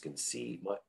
Can see what.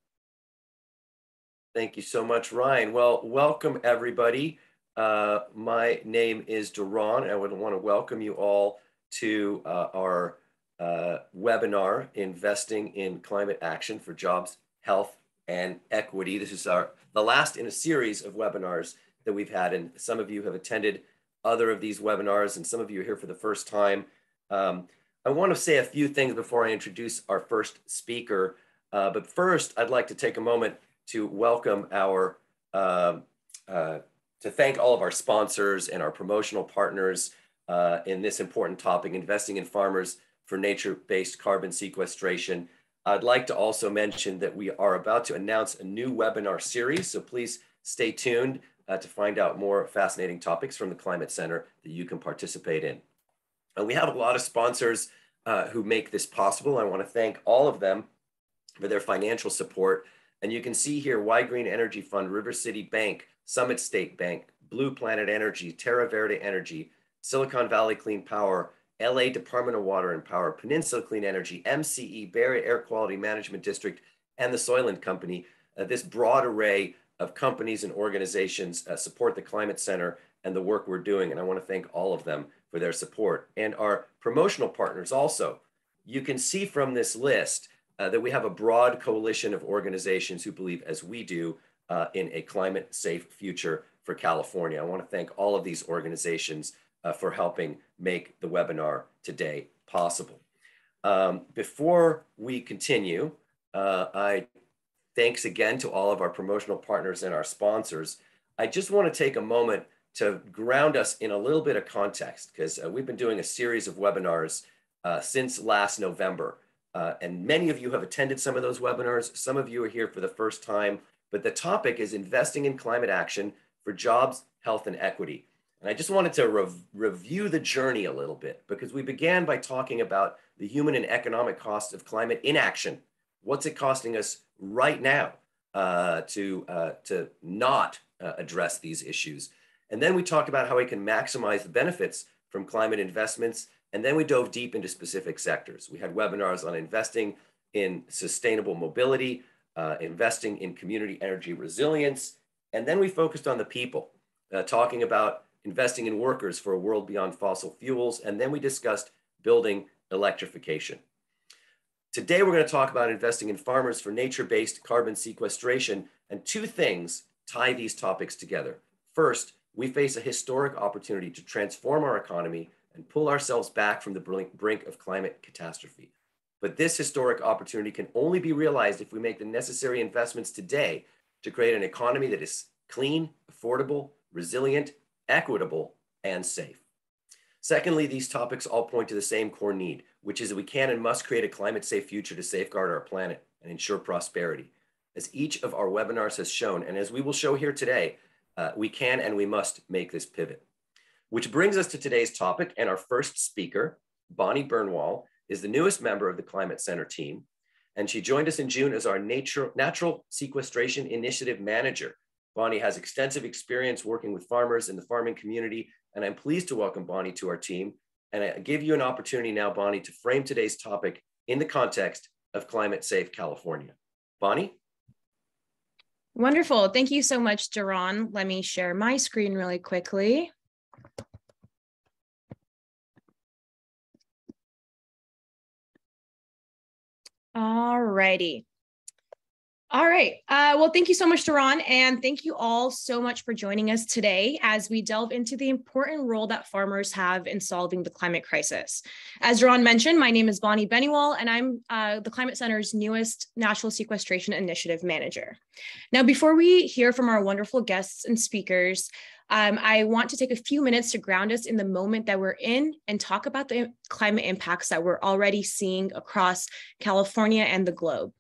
Thank you so much, Ryan. Well, welcome everybody. My name is Duran. I would want to welcome you all to our webinar, Investing in Climate Action for Jobs, Health, and Equity. This is the last in a series of webinars that we've had, and some of you have attended other of these webinars, and some of you are here for the first time. I want to say a few things before I introduce our first speaker. But first, I'd like to take a moment to welcome our, to thank all of our sponsors and our promotional partners in this important topic, investing in farmers for nature-based carbon sequestration. I'd like to also mention that we are about to announce a new webinar series, so please stay tuned to find out more fascinating topics from the Climate Center that you can participate in. And we have a lot of sponsors who make this possible. I want to thank all of them for their financial support. And you can see here, Y Green Energy Fund, River City Bank, Summit State Bank, Blue Planet Energy, Terra Verde Energy, Silicon Valley Clean Power, LA Department of Water and Power, Peninsula Clean Energy, MCE, Bay Area Air Quality Management District, and the Soylent Company. This broad array of companies and organizations support the Climate Center and the work we're doing. And I want to thank all of them for their support. And our promotional partners also. You can see from this list that we have a broad coalition of organizations who believe, as we do, in a climate safe future for California. I want to thank all of these organizations for helping make the webinar today possible. Before we continue, thanks again to all of our promotional partners and our sponsors. I just want to take a moment to ground us in a little bit of context, because we've been doing a series of webinars since last November. And many of you have attended some of those webinars. Some of you are here for the first time, but the topic is investing in climate action for jobs, health, and equity. And I just wanted to review the journey a little bit, because we began by talking about the human and economic costs of climate inaction. What's it costing us right now to not address these issues? And then we talked about how we can maximize the benefits from climate investments. And then we dove deep into specific sectors. We had webinars on investing in sustainable mobility, investing in community energy resilience. And then we focused on the people, talking about investing in workers for a world beyond fossil fuels. And then we discussed building electrification. Today, we're going to talk about investing in farmers for nature-based carbon sequestration. And two things tie these topics together. First, we face a historic opportunity to transform our economy and pull ourselves back from the brink of climate catastrophe. But this historic opportunity can only be realized if we make the necessary investments today to create an economy that is clean, affordable, resilient, equitable, and safe. Secondly, these topics all point to the same core need, which is that we can and must create a climate-safe future to safeguard our planet and ensure prosperity. As each of our webinars has shown, and as we will show here today, we can and we must make this pivot. Which brings us to today's topic, and our first speaker, Bonnie Bernwall, is the newest member of the Climate Center team, and she joined us in June as our Natural Sequestration Initiative Manager. Bonnie has extensive experience working with farmers in the farming community, and I'm pleased to welcome Bonnie to our team. And I give you an opportunity now, Bonnie, to frame today's topic in the context of climate safe California. Bonnie? Wonderful. Thank you so much, Duran. Let me share my screen really quickly. All righty. All right. Well, thank you so much, Duran, and thank you all so much for joining us today as we delve into the important role that farmers have in solving the climate crisis. As Duran mentioned, my name is Bonnie Bernwall, and I'm the Climate Center's newest Natural Sequestration Initiative Manager. Now, before we hear from our wonderful guests and speakers, I want to take a few minutes to ground us in the moment that we're in and talk about the climate impacts that we're already seeing across California and the globe.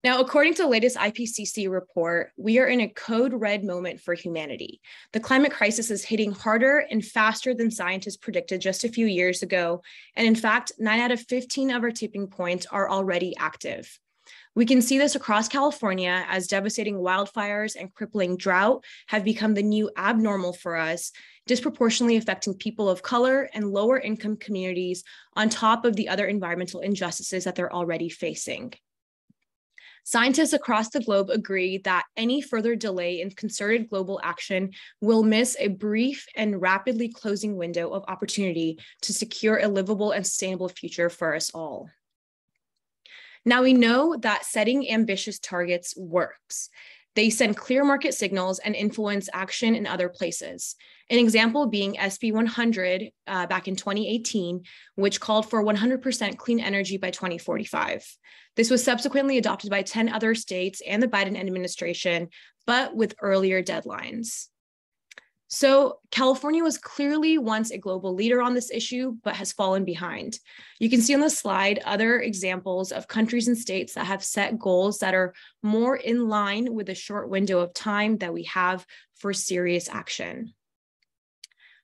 Now, according to the latest IPCC report, we are in a code red moment for humanity. The climate crisis is hitting harder and faster than scientists predicted just a few years ago. And in fact, 9 out of 15 of our tipping points are already active. We can see this across California as devastating wildfires and crippling drought have become the new abnormal for us, disproportionately affecting people of color and lower income communities on top of the other environmental injustices that they're already facing. Scientists across the globe agree that any further delay in concerted global action will miss a brief and rapidly closing window of opportunity to secure a livable and sustainable future for us all. Now, we know that setting ambitious targets works. They send clear market signals and influence action in other places. An example being SB 100 back in 2018, which called for 100% clean energy by 2045. This was subsequently adopted by 10 other states and the Biden administration, but with earlier deadlines. So California was clearly once a global leader on this issue, but has fallen behind. You can see on the slide other examples of countries and states that have set goals that are more in line with the short window of time that we have for serious action.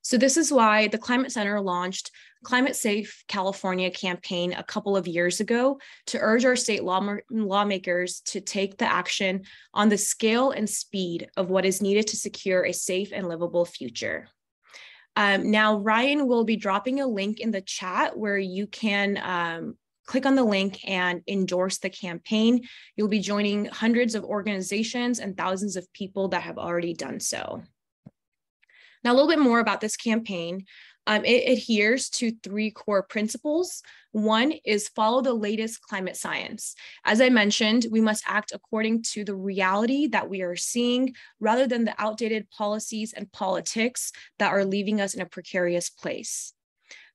So this is why the Climate Center launched Climate Safe California campaign a couple of years ago to urge our state lawmakers to take the action on the scale and speed of what is needed to secure a safe and livable future. Now, Ryan will be dropping a link in the chat where you can click on the link and endorse the campaign. You'll be joining hundreds of organizations and thousands of people that have already done so. Now, a little bit more about this campaign. It adheres to 3 core principles. One is follow the latest climate science. As I mentioned, we must act according to the reality that we are seeing rather than the outdated policies and politics that are leaving us in a precarious place.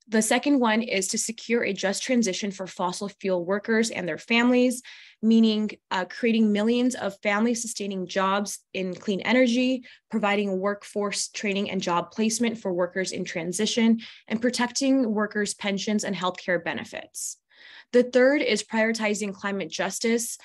The second one is to secure a just transition for fossil fuel workers and their families, meaning creating millions of family-sustaining jobs in clean energy, providing workforce training and job placement for workers in transition, and protecting workers' pensions and healthcare benefits. The third is prioritizing climate justice.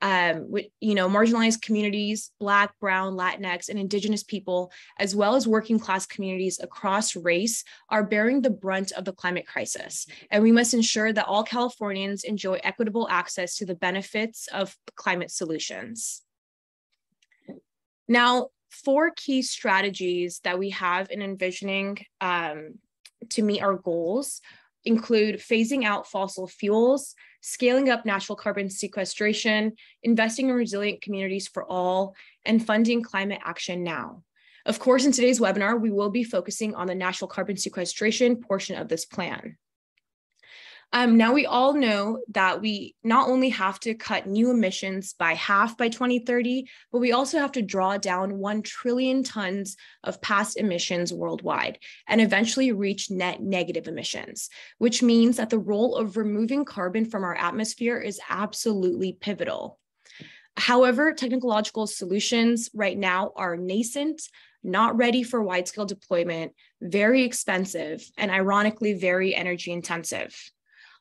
Marginalized communities, Black, Brown, Latinx, and Indigenous people, as well as working class communities across race, are bearing the brunt of the climate crisis. And we must ensure that all Californians enjoy equitable access to the benefits of climate solutions. Now, 4 key strategies that we have in envisioning to meet our goals include phasing out fossil fuels, scaling up natural carbon sequestration, investing in resilient communities for all, and funding climate action now. Of course, in today's webinar, we will be focusing on the natural carbon sequestration portion of this plan. Now, we all know that we not only have to cut new emissions by half by 2030, but we also have to draw down 1 trillion tons of past emissions worldwide and eventually reach net negative emissions, which means that the role of removing carbon from our atmosphere is absolutely pivotal. However, technological solutions right now are nascent, not ready for wide-scale deployment, very expensive, and ironically, very energy intensive.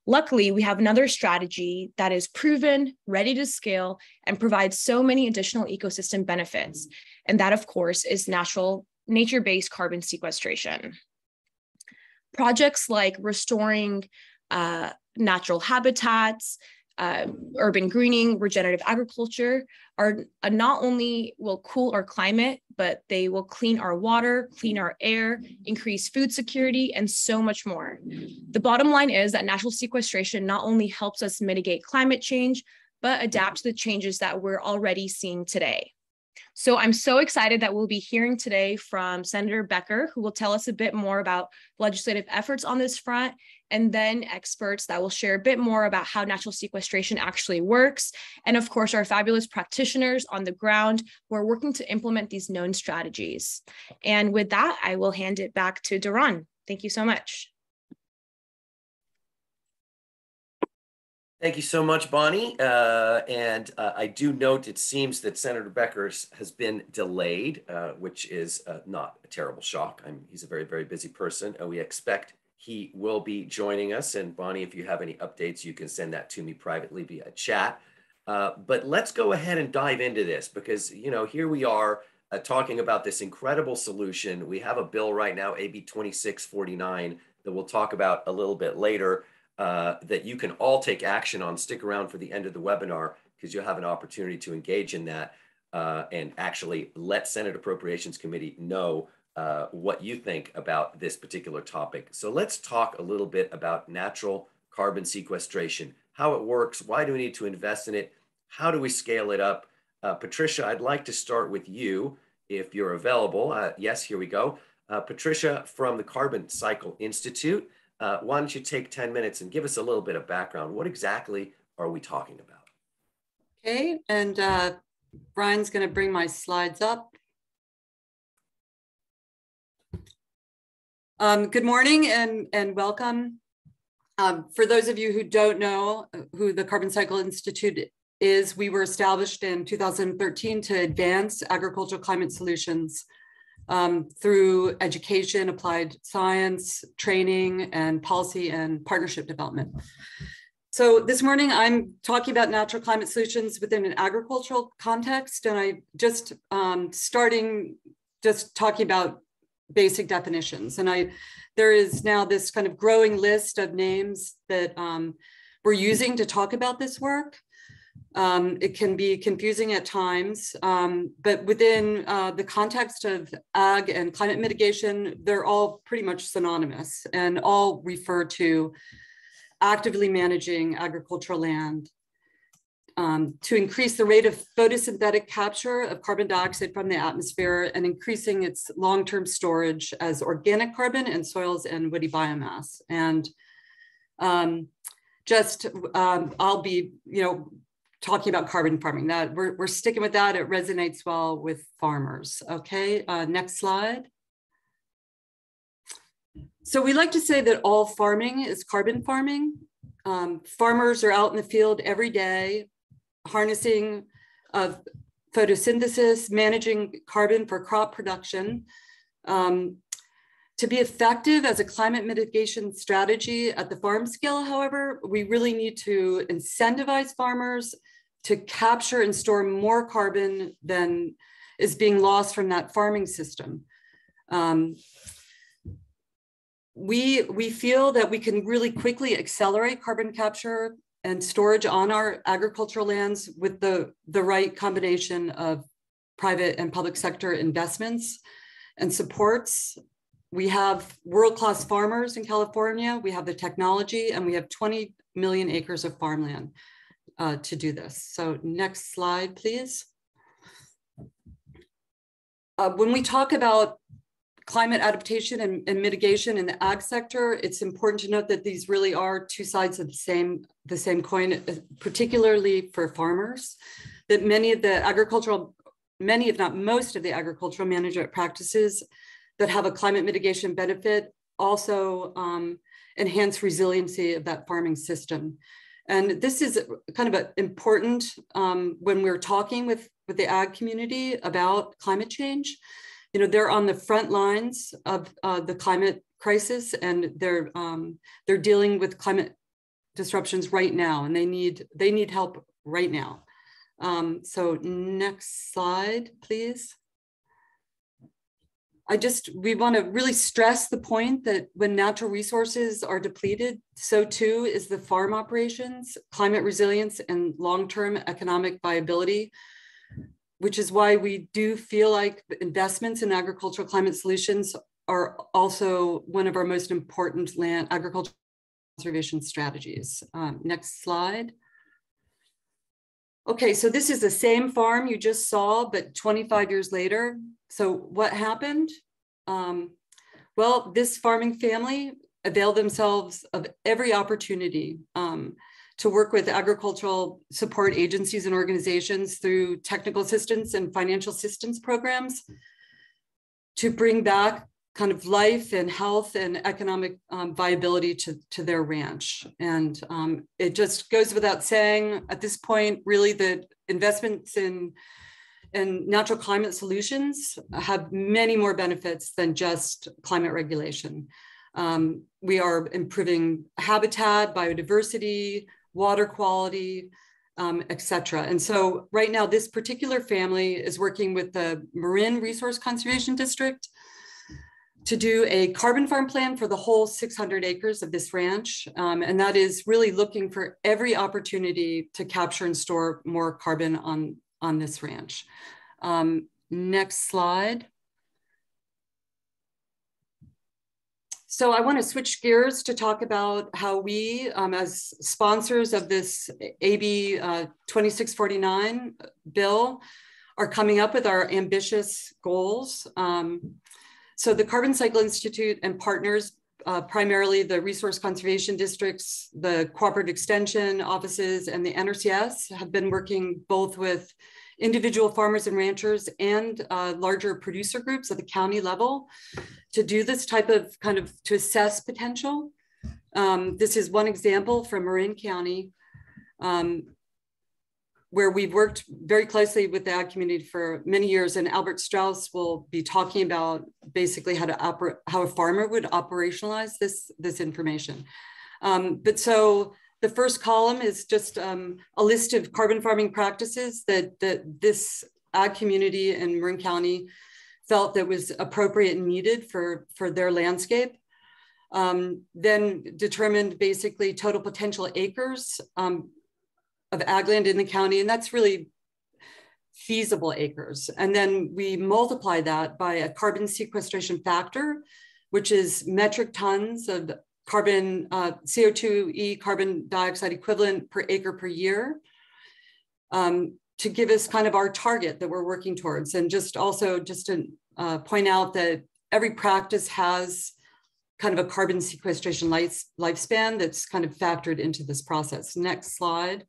Luckily, we have another strategy that is proven, ready to scale, and provides so many additional ecosystem benefits. And that, of course, is nature-based carbon sequestration. Projects like restoring natural habitats, urban greening, regenerative agriculture are not only will cool our climate, but they will clean our water, clean our air, increase food security, and so much more. The bottom line is that natural sequestration not only helps us mitigate climate change, but adapt to the changes that we're already seeing today. So I'm so excited that we'll be hearing today from Senator Becker, who will tell us a bit more about legislative efforts on this front, and then experts that will share a bit more about how natural sequestration actually works. And of course, our fabulous practitioners on the ground who are working to implement these known strategies. And with that, I will hand it back to Duran. Thank you so much. Thank you so much, Bonnie. I do note it seems that Senator Becker has been delayed, which is not a terrible shock. He's a very, very busy person. We expect he will be joining us. And Bonnie, if you have any updates, you can send that to me privately via chat. But let's go ahead and dive into this because, here we are talking about this incredible solution. We have a bill right now, AB 2649, that we'll talk about a little bit later. That you can all take action on. Stick around for the end of the webinar because you'll have an opportunity to engage in that and actually let Senate Appropriations Committee know what you think about this particular topic. So let's talk a little bit about natural carbon sequestration, how it works, why do we need to invest in it, How do we scale it up? Patricia, I'd like to start with you if you're available. Yes, here we go. Patricia from the Carbon Cycle Institute. Why don't you take 10 minutes and give us a little bit of background? What exactly are we talking about? Okay, and Brian's going to bring my slides up. Good morning and welcome. For those of you who don't know who the Carbon Cycle Institute is, we were established in 2013 to advance agricultural climate solutions through education, applied science, training, and policy and partnership development. So this morning, I'm talking about natural climate solutions within an agricultural context, and I just talking about basic definitions. And there is now this kind of growing list of names that we're using to talk about this work. It can be confusing at times, but within the context of ag and climate mitigation, they're all pretty much synonymous and all refer to actively managing agricultural land to increase the rate of photosynthetic capture of carbon dioxide from the atmosphere and increasing its long-term storage as organic carbon in soils and woody biomass. And I'll be, talking about carbon farming. That we're sticking with that. It resonates well with farmers. Okay, next slide. So we like to say that all farming is carbon farming. Farmers are out in the field every day, harnessing photosynthesis, managing carbon for crop production. To be effective as a climate mitigation strategy at the farm scale, however, we really need to incentivize farmers to capture and store more carbon than is being lost from that farming system. We feel that we can really quickly accelerate carbon capture and storage on our agricultural lands with the right combination of private and public sector investments and supports. We have world-class farmers in California, we have the technology, and we have 20 million acres of farmland to do this. So next slide, please. When we talk about climate adaptation and mitigation in the ag sector, it's important to note that these really are two sides of the same coin, particularly for farmers, that many if not most of the agricultural management practices that have a climate mitigation benefit also enhance resiliency of that farming system. And this is kind of important when we're talking with the ag community about climate change. They're on the front lines of the climate crisis, and they're dealing with climate disruptions right now, and they need help right now. So next slide, please. We want to really stress the point that when natural resources are depleted, so too is the farm operations, climate resilience, and long-term economic viability, which is why we do feel like investments in agricultural climate solutions are also one of our most important agricultural conservation strategies. Next slide. Okay, so this is the same farm you just saw, but 25 years later. So what happened? Well, this farming family availed themselves of every opportunity to work with agricultural support agencies and organizations through technical assistance and financial assistance programs to bring back kind of life and health and economic viability to their ranch. And it just goes without saying at this point, really, that investments in natural climate solutions have many more benefits than just climate regulation. We are improving habitat, biodiversity, water quality, et cetera. And so right now, this particular family is working with the Marin Resource Conservation District to do a carbon farm plan for the whole 600 acres of this ranch. And that is really looking for every opportunity to capture and store more carbon on this ranch. Next slide. So I want to switch gears to talk about how we, as sponsors of this AB 2649 bill, are coming up with our ambitious goals. So the Carbon Cycle Institute and partners, primarily the resource conservation districts, the cooperative extension offices, and the NRCS have been working both with individual farmers and ranchers and larger producer groups at the county level to do this type of to assess potential. This is one example from Marin County, where we've worked very closely with the ag community for many years, and Albert Strauss will be talking about basically how a farmer would operationalize this information. But so the first column is just a list of carbon farming practices that this ag community in Marin County felt that was appropriate and needed for their landscape. Then determined basically total potential acres of ag land in the county, and that's really feasible acres. And then we multiply that by a carbon sequestration factor, which is metric tons of carbon, CO2e carbon dioxide equivalent per acre per year, to give us kind of our target that we're working towards. And just to point out that every practice has kind of a carbon sequestration lifespan that's kind of factored into this process. Next slide.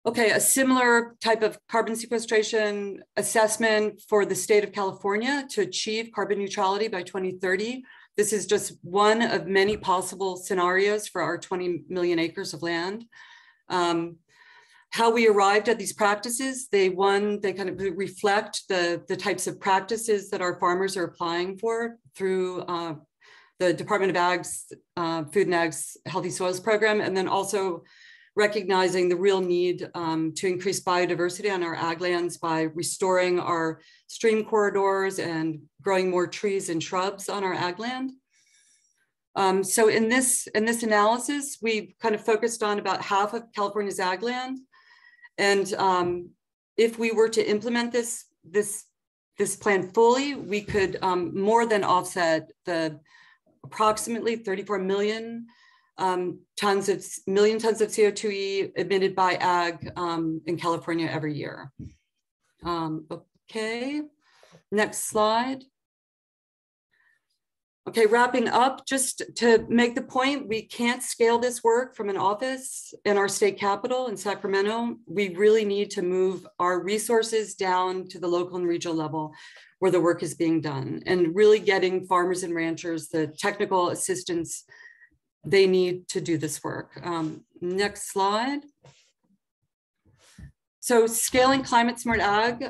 Okay, a similar type of carbon sequestration assessment for the state of California to achieve carbon neutrality by 2030. This is just one of many possible scenarios for our 20 million acres of land. How we arrived at these practices, they kind of reflect the types of practices that our farmers are applying for through the Department of Ag's Food and Ag's Healthy Soils program, and then also recognizing the real need to increase biodiversity on our ag lands by restoring our stream corridors and growing more trees and shrubs on our ag land. So in this analysis, we kind of focused on about half of California's ag land. And if we were to implement this plan fully, we could more than offset the approximately 34 million tons of CO2e emitted by ag in California every year. Okay, next slide. Okay, wrapping up, just to make the point, we can't scale this work from an office in our state capital in Sacramento. We really need to move our resources down to the local and regional level where the work is being done, and really getting farmers and ranchers the technical assistance they need to do this work. Next slide. So scaling climate smart ag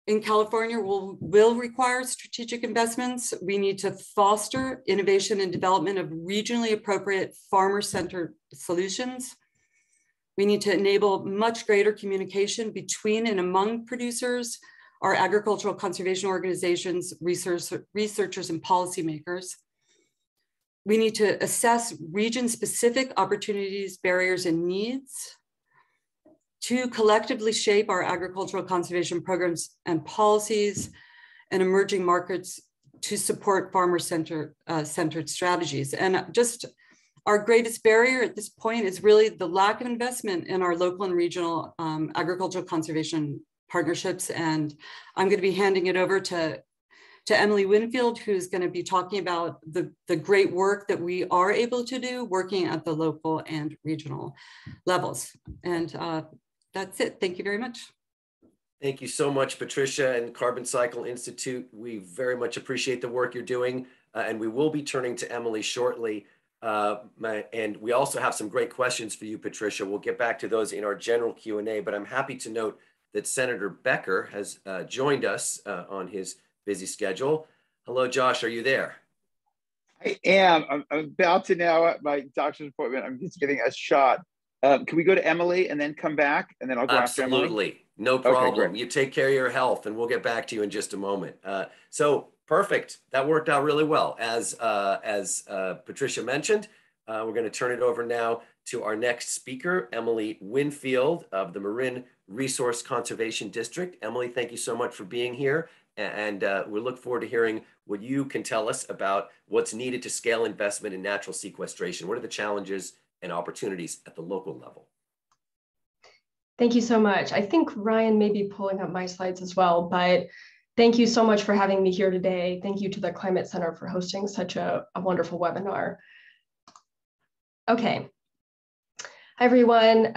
in California will require strategic investments. We need to foster innovation and development of regionally appropriate farmer-centered solutions. We need to enable much greater communication between and among producers, our agricultural conservation organizations, researchers, and policymakers. We need to assess region-specific opportunities, barriers, and needs to collectively shape our agricultural conservation programs and policies and emerging markets to support farmer-centered strategies. And just our greatest barrier at this point is really the lack of investment in our local and regional agricultural conservation partnerships. And I'm going to be handing it over to Emily Winfield, who's going to be talking about the great work that we are able to do working at the local and regional levels. And that's it. Thank you very much. Thank you so much, Patricia and Carbon Cycle Institute. We very much appreciate the work you're doing, and we will be turning to Emily shortly. And we also have some great questions for you, Patricia. We'll get back to those in our general Q&A, but I'm happy to note that Senator Becker has joined us on his busy schedule. Hello, Josh, are you there? I am. I'm about to now at my doctor's appointment. I'm just getting a shot. Can we go to Emily and then come back, and then I'll go after Emily? Absolutely, no problem. Okay, you take care of your health, and we'll get back to you in just a moment. So perfect. That worked out really well. As Patricia mentioned, we're going to turn it over now to our next speaker, Emily Winfield of the Marin Resource Conservation District. Emily, thank you so much for being here. And we look forward to hearing what you can tell us about what's needed to scale investment in natural sequestration. What are the challenges and opportunities at the local level? Thank you so much. I think Ryan may be pulling up my slides as well, but thank you so much for having me here today. Thank you to the Climate Center for hosting such a wonderful webinar. Okay. Hi, everyone.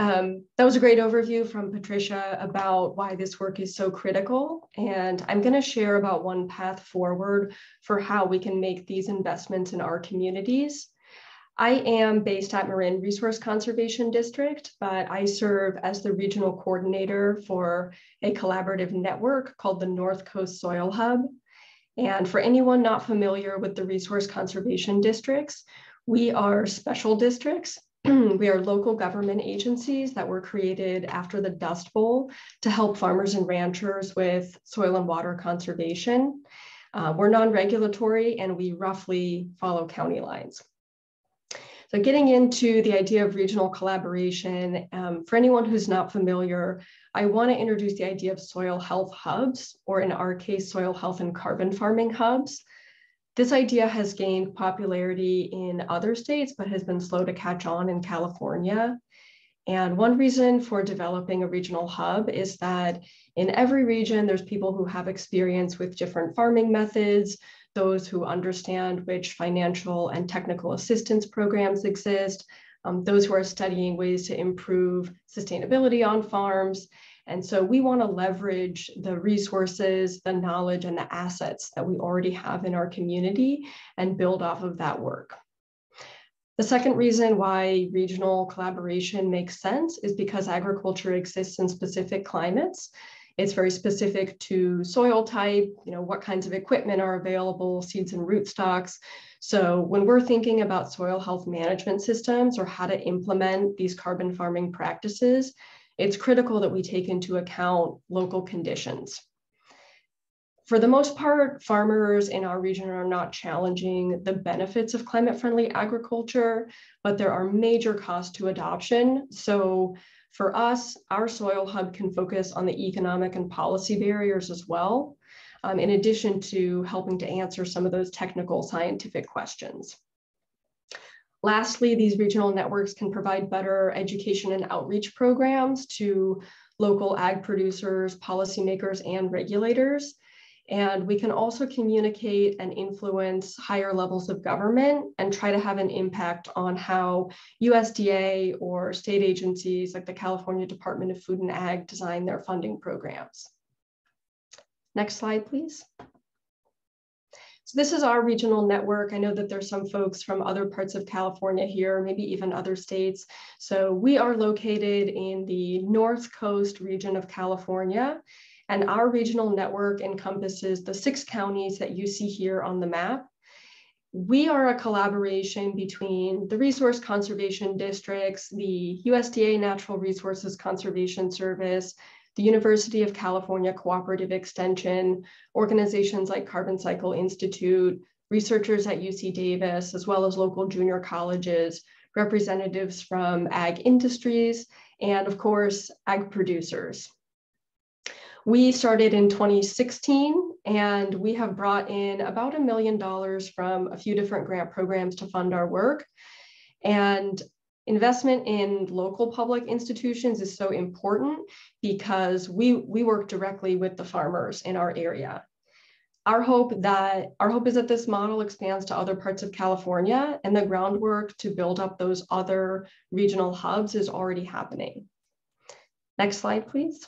That was a great overview from Patricia about why this work is so critical. And I'm going to share about one path forward for how we can make these investments in our communities. I am based at Marin Resource Conservation District, but I serve as the regional coordinator for a collaborative network called the North Coast Soil Hub. And for anyone not familiar with the resource conservation districts, we are special districts. We are local government agencies that were created after the Dust Bowl to help farmers and ranchers with soil and water conservation. We're non-regulatory and we roughly follow county lines. So getting into the idea of regional collaboration, for anyone who's not familiar, I want to introduce the idea of soil health hubs, or in our case, soil health and carbon farming hubs. This idea has gained popularity in other states, but has been slow to catch on in California. And one reason for developing a regional hub is that in every region, there's people who have experience with different farming methods, those who understand which financial and technical assistance programs exist, those who are studying ways to improve sustainability on farms. And so we want to leverage the resources, the knowledge, and the assets that we already have in our community and build off of that work. The second reason why regional collaboration makes sense is because agriculture exists in specific climates. It's very specific to soil type, what kinds of equipment are available, seeds and rootstocks. So when we're thinking about soil health management systems or how to implement these carbon farming practices, it's critical that we take into account local conditions. For the most part, farmers in our region are not challenging the benefits of climate-friendly agriculture, but there are major costs to adoption. So for us, our soil hub can focus on the economic and policy barriers as well, in addition to helping to answer some of those technical scientific questions. Lastly, these regional networks can provide better education and outreach programs to local ag producers, policymakers, and regulators. And we can also communicate and influence higher levels of government and try to have an impact on how USDA or state agencies like the California Department of Food and Ag design their funding programs. Next slide, please. So this is our regional network. I know that there's some folks from other parts of California here, maybe even other states. So we are located in the North Coast region of California, and our regional network encompasses the 6 counties that you see here on the map. We are a collaboration between the resource conservation districts, the USDA Natural Resources Conservation Service, the University of California Cooperative Extension, organizations like Carbon Cycle Institute, researchers at UC Davis, as well as local junior colleges, representatives from ag industries, and of course, ag producers. We started in 2016, and we have brought in about $1 million from a few different grant programs to fund our work. And investment in local public institutions is so important because we work directly with the farmers in our area. Our hope is that this model expands to other parts of California, and the groundwork to build up those other regional hubs is already happening. Next slide, please.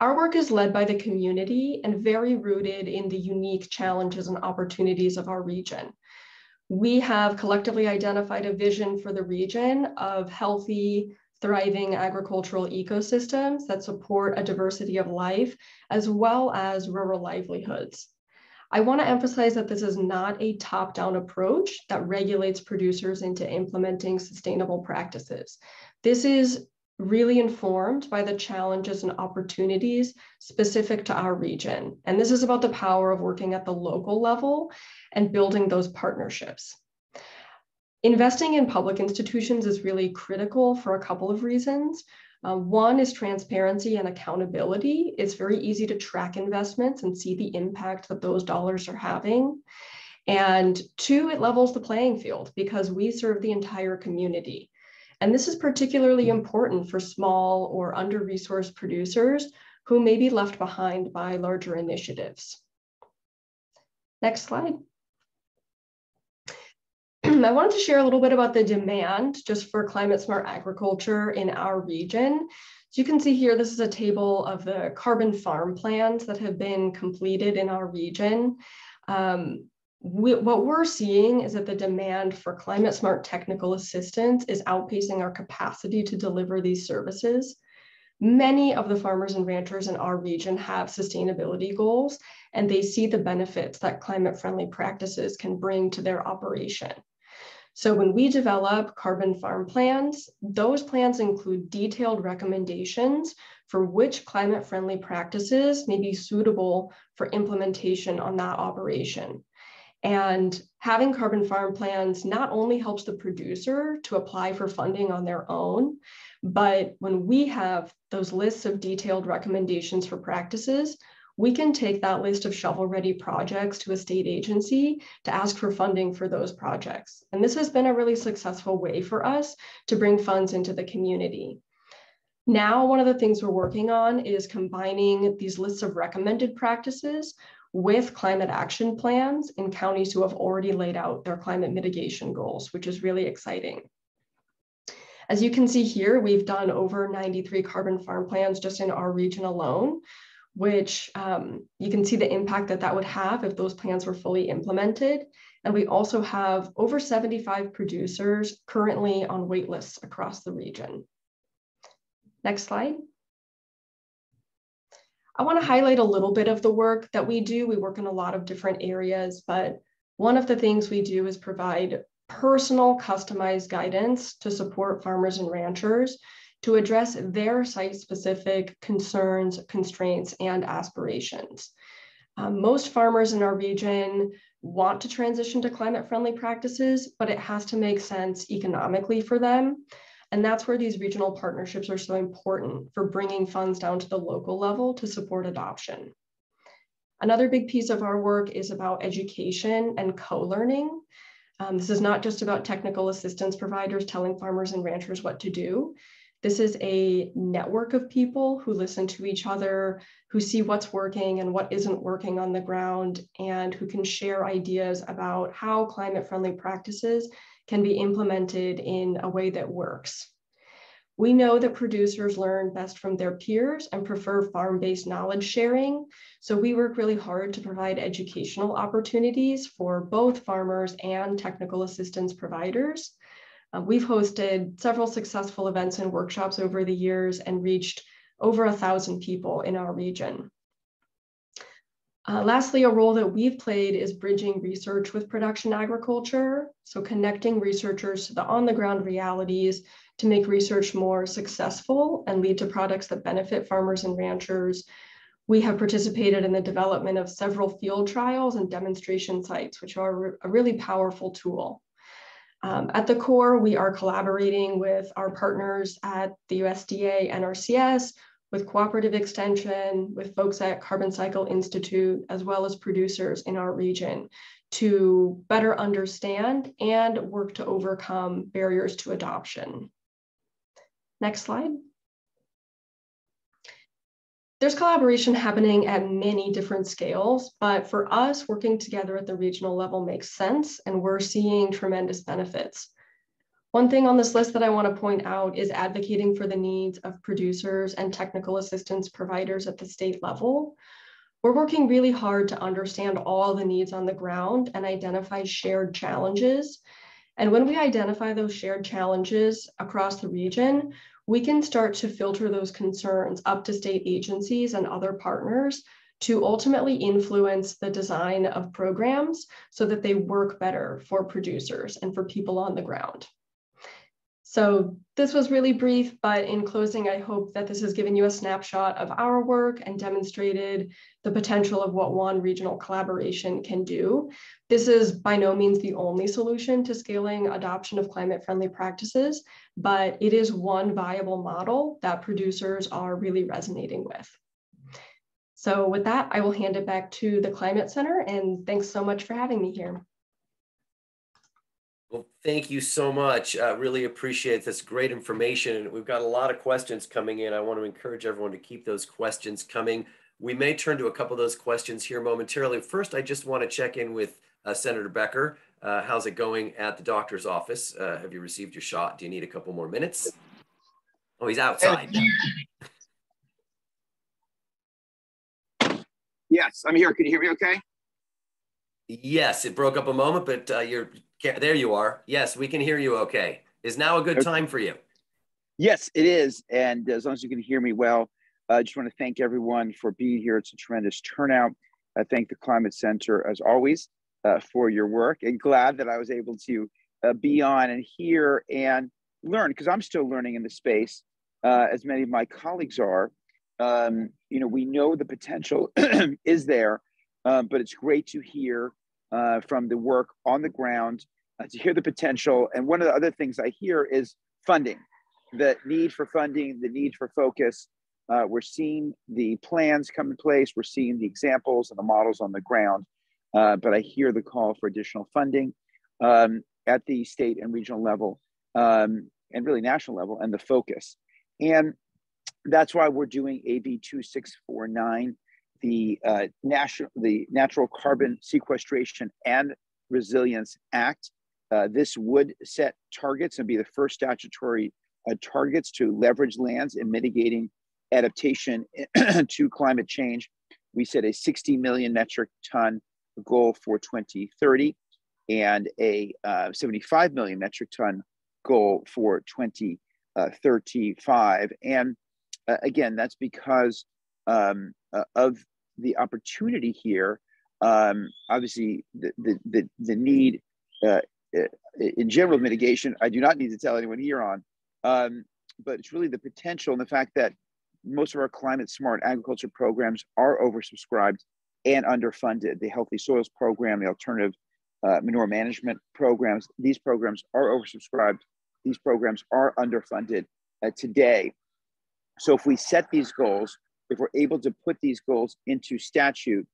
Our work is led by the community and very rooted in the unique challenges and opportunities of our region. We have collectively identified a vision for the region of healthy, thriving agricultural ecosystems that support a diversity of life, as well as rural livelihoods. I want to emphasize that this is not a top-down approach that regulates producers into implementing sustainable practices. This is really informed by the challenges and opportunities specific to our region. And this is about the power of working at the local level and building those partnerships. Investing in public institutions is really critical for a couple of reasons. One is transparency and accountability. It's very easy to track investments and see the impact that those dollars are having. And two, it levels the playing field because we serve the entire community. And this is particularly important for small or under-resourced producers who may be left behind by larger initiatives. Next slide. I wanted to share a little bit about the demand just for climate smart agriculture in our region. So you can see here, this is a table of the carbon farm plans that have been completed in our region. What we're seeing is that the demand for climate smart technical assistance is outpacing our capacity to deliver these services. Many of the farmers and ranchers in our region have sustainability goals, and they see the benefits that climate-friendly practices can bring to their operation. So when we develop carbon farm plans, those plans include detailed recommendations for which climate-friendly practices may be suitable for implementation on that operation. And having carbon farm plans not only helps the producer to apply for funding on their own, but when we have those lists of detailed recommendations for practices, we can take that list of shovel-ready projects to a state agency to ask for funding for those projects. And this has been a really successful way for us to bring funds into the community. Now, one of the things we're working on is combining these lists of recommended practices with climate action plans in counties who have already laid out their climate mitigation goals, which is really exciting. As you can see here, we've done over 93 carbon farm plans just in our region alone, which you can see the impact that that would have if those plans were fully implemented. And we also have over 75 producers currently on wait lists across the region. Next slide. I want to highlight a little bit of the work that we do. We work in a lot of different areas, but one of the things we do is provide personal customized guidance to support farmers and ranchers to address their site-specific concerns, constraints, and aspirations. Most farmers in our region want to transition to climate-friendly practices, but it has to make sense economically for them. And that's where these regional partnerships are so important for bringing funds down to the local level to support adoption. Another big piece of our work is about education and co-learning. This is not just about technical assistance providers telling farmers and ranchers what to do. This is a network of people who listen to each other, who see what's working and what isn't working on the ground, and who can share ideas about how climate-friendly practices can be implemented in a way that works. We know that producers learn best from their peers and prefer farm-based knowledge sharing. So we work really hard to provide educational opportunities for both farmers and technical assistance providers. We've hosted several successful events and workshops over the years and reached over 1,000 people in our region. Lastly, a role that we've played is bridging research with production agriculture. So connecting researchers to the on-the-ground realities to make research more successful and lead to products that benefit farmers and ranchers. We have participated in the development of several field trials and demonstration sites, which are a really powerful tool. At the core, we are collaborating with our partners at the USDA, NRCS, with Cooperative Extension, with folks at Carbon Cycle Institute, as well as producers in our region to better understand and work to overcome barriers to adoption. Next slide. There's collaboration happening at many different scales, but for us, working together at the regional level makes sense, and we're seeing tremendous benefits. One thing on this list that I want to point out is advocating for the needs of producers and technical assistance providers at the state level. We're working really hard to understand all the needs on the ground and identify shared challenges. And when we identify those shared challenges across the region, we can start to filter those concerns up to state agencies and other partners to ultimately influence the design of programs so that they work better for producers and for people on the ground. So this was really brief, but in closing, I hope that this has given you a snapshot of our work and demonstrated the potential of what one regional collaboration can do. This is by no means the only solution to scaling adoption of climate-friendly practices, but it is one viable model that producers are really resonating with. So with that, I will hand it back to the Climate Center, and thanks so much for having me here. Well, thank you so much. Really appreciate this great information. We've got a lot of questions coming in. I want to encourage everyone to keep those questions coming. We may turn to a couple of those questions here momentarily. First, I just want to check in with Senator Becker. How's it going at the doctor's office? Have you received your shot? Do you need a couple more minutes? Oh, he's outside. Yes, I'm here. Can you hear me okay? Yes, it broke up a moment, but there you are. Yes, we can hear you okay. Is now a good time for you? Yes, it is. And as long as you can hear me well, I just want to thank everyone for being here. It's a tremendous turnout. I thank the Climate Center, as always, for your work, and glad that I was able to be on and hear and learn, because I'm still learning in the space, as many of my colleagues are. We know the potential is there, but it's great to hear from the work on the ground, to hear the potential. And one of the other things I hear is funding, the need for funding, the need for focus. We're seeing the plans come in place. We're seeing the examples and the models on the ground, but I hear the call for additional funding at the state and regional level, and really national level, and the focus. And that's why we're doing AB 2649, the Natural Carbon Sequestration and Resilience Act. This would set targets and be the first statutory targets to leverage lands in mitigating adaptation to climate change. We set a 60 million metric ton goal for 2030 and a 75 million metric ton goal for 2035. And again, that's because of the opportunity here. Obviously, the need in general mitigation, I do not need to tell anyone here on, but it's really the potential and the fact that most of our climate smart agriculture programs are oversubscribed and underfunded. The Healthy Soils Program, the alternative manure management programs, these programs are oversubscribed. These programs are underfunded today. So if we set these goals, if we're able to put these goals into statute,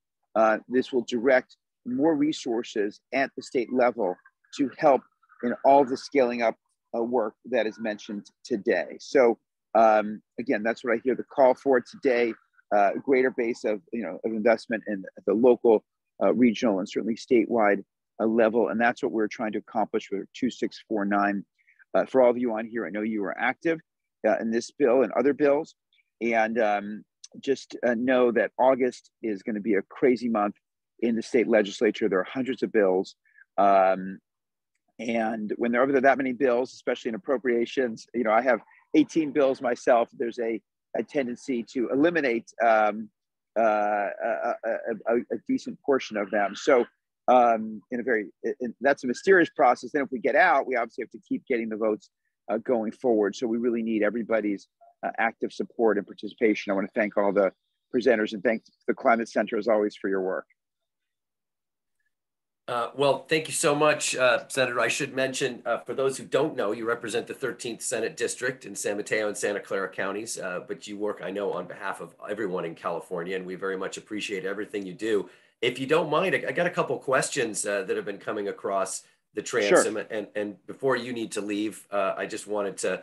this will direct more resources at the state level to help in all the scaling up work that is mentioned today. So again, that's what I hear the call for today, a greater base of investment in the local, regional, and certainly statewide level. And that's what we're trying to accomplish with 2649. For all of you on here, I know you are active in this bill and other bills. And just know that August is going to be a crazy month in the state legislature. There are hundreds of bills. And when there are that many bills, especially in appropriations, I have 18 bills myself. There's a tendency to eliminate a decent portion of them. So that's a mysterious process. Then if we get out, we obviously have to keep getting the votes going forward. So we really need everybody's active support and participation. I want to thank all the presenters and thank the Climate Center as always for your work. Well, thank you so much, Senator. I should mention, for those who don't know, you represent the 13th Senate District in San Mateo and Santa Clara counties, but you work, I know, on behalf of everyone in California, and we very much appreciate everything you do. If you don't mind, I got a couple questions that have been coming across the transom, sure. And before you need to leave, I just wanted to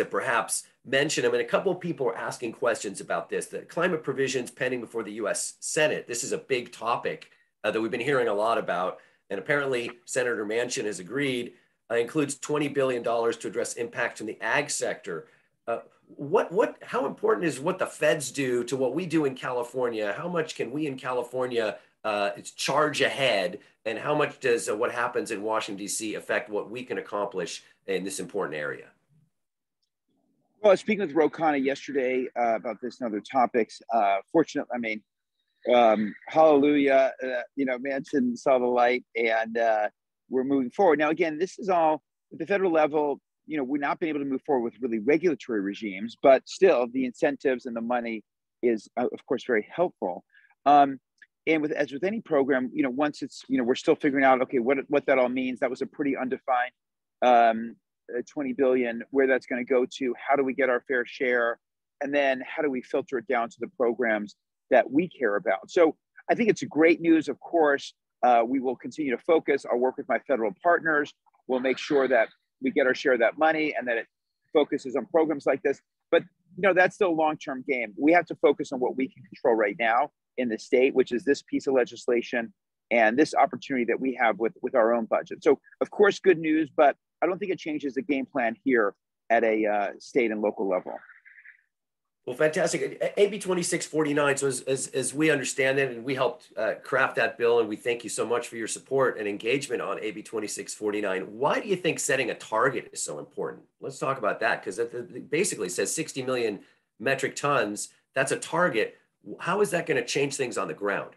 perhaps mention them. And a couple of people are asking questions about this, the climate provisions pending before the U.S. Senate. This is a big topic that we've been hearing a lot about. And apparently Senator Manchin has agreed, includes $20 billion to address impacts in the ag sector. How important is what the feds do to what we do in California? How much can we in California charge ahead? And how much does what happens in Washington, D.C. affect what we can accomplish in this important area? Well, I was speaking with Ro Khanna yesterday about this and other topics. Fortunately, hallelujah, Manchin saw the light and we're moving forward. Now, again, this is all at the federal level. we've not been able to move forward with really regulatory regimes, but still the incentives and the money is, of course, very helpful. And as with any program, once it's, we're still figuring out, okay, what that all means. That was a pretty undefined 20 billion, where that's going to go to, how do we get our fair share? And then how do we filter it down to the programs that we care about? So I think it's great news. Of course, we will continue to focus. I'll work with my federal partners. We'll make sure that we get our share of that money and that it focuses on programs like this. But that's still a long-term game. We have to focus on what we can control right now in the state, which is this piece of legislation and this opportunity that we have with our own budget. So of course, good news, but I don't think it changes the game plan here at a state and local level. Well, fantastic. AB 2649, so as we understand it, and we helped craft that bill, and we thank you so much for your support and engagement on AB 2649. Why do you think setting a target is so important? Let's talk about that, because it basically says 60 million metric tons. That's a target. How is that going to change things on the ground?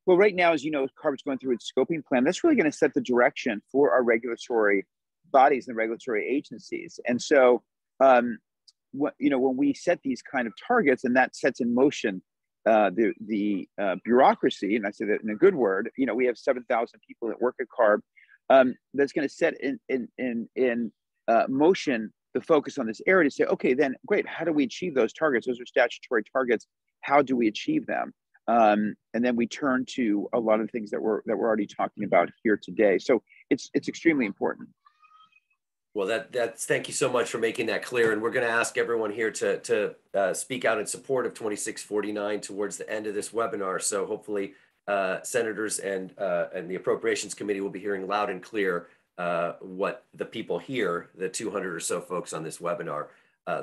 Well, right now, as you know, CARB's going through its scoping plan. That's really going to set the direction for our regulatory bodies and regulatory agencies. And so, when we set these kind of targets, and that sets in motion the bureaucracy, and I say that in a good word, we have 7,000 people that work at CARB, that's going to set in motion the focus on this area to say, okay, then great, how do we achieve those targets? Those are statutory targets. How do we achieve them? And then we turn to a lot of things that we're already talking about here today. So it's extremely important. Well, thank you so much for making that clear. And we're going to ask everyone here to speak out in support of 2649 towards the end of this webinar. So hopefully senators and the Appropriations Committee will be hearing loud and clear what the people here, the 200 or so folks on this webinar,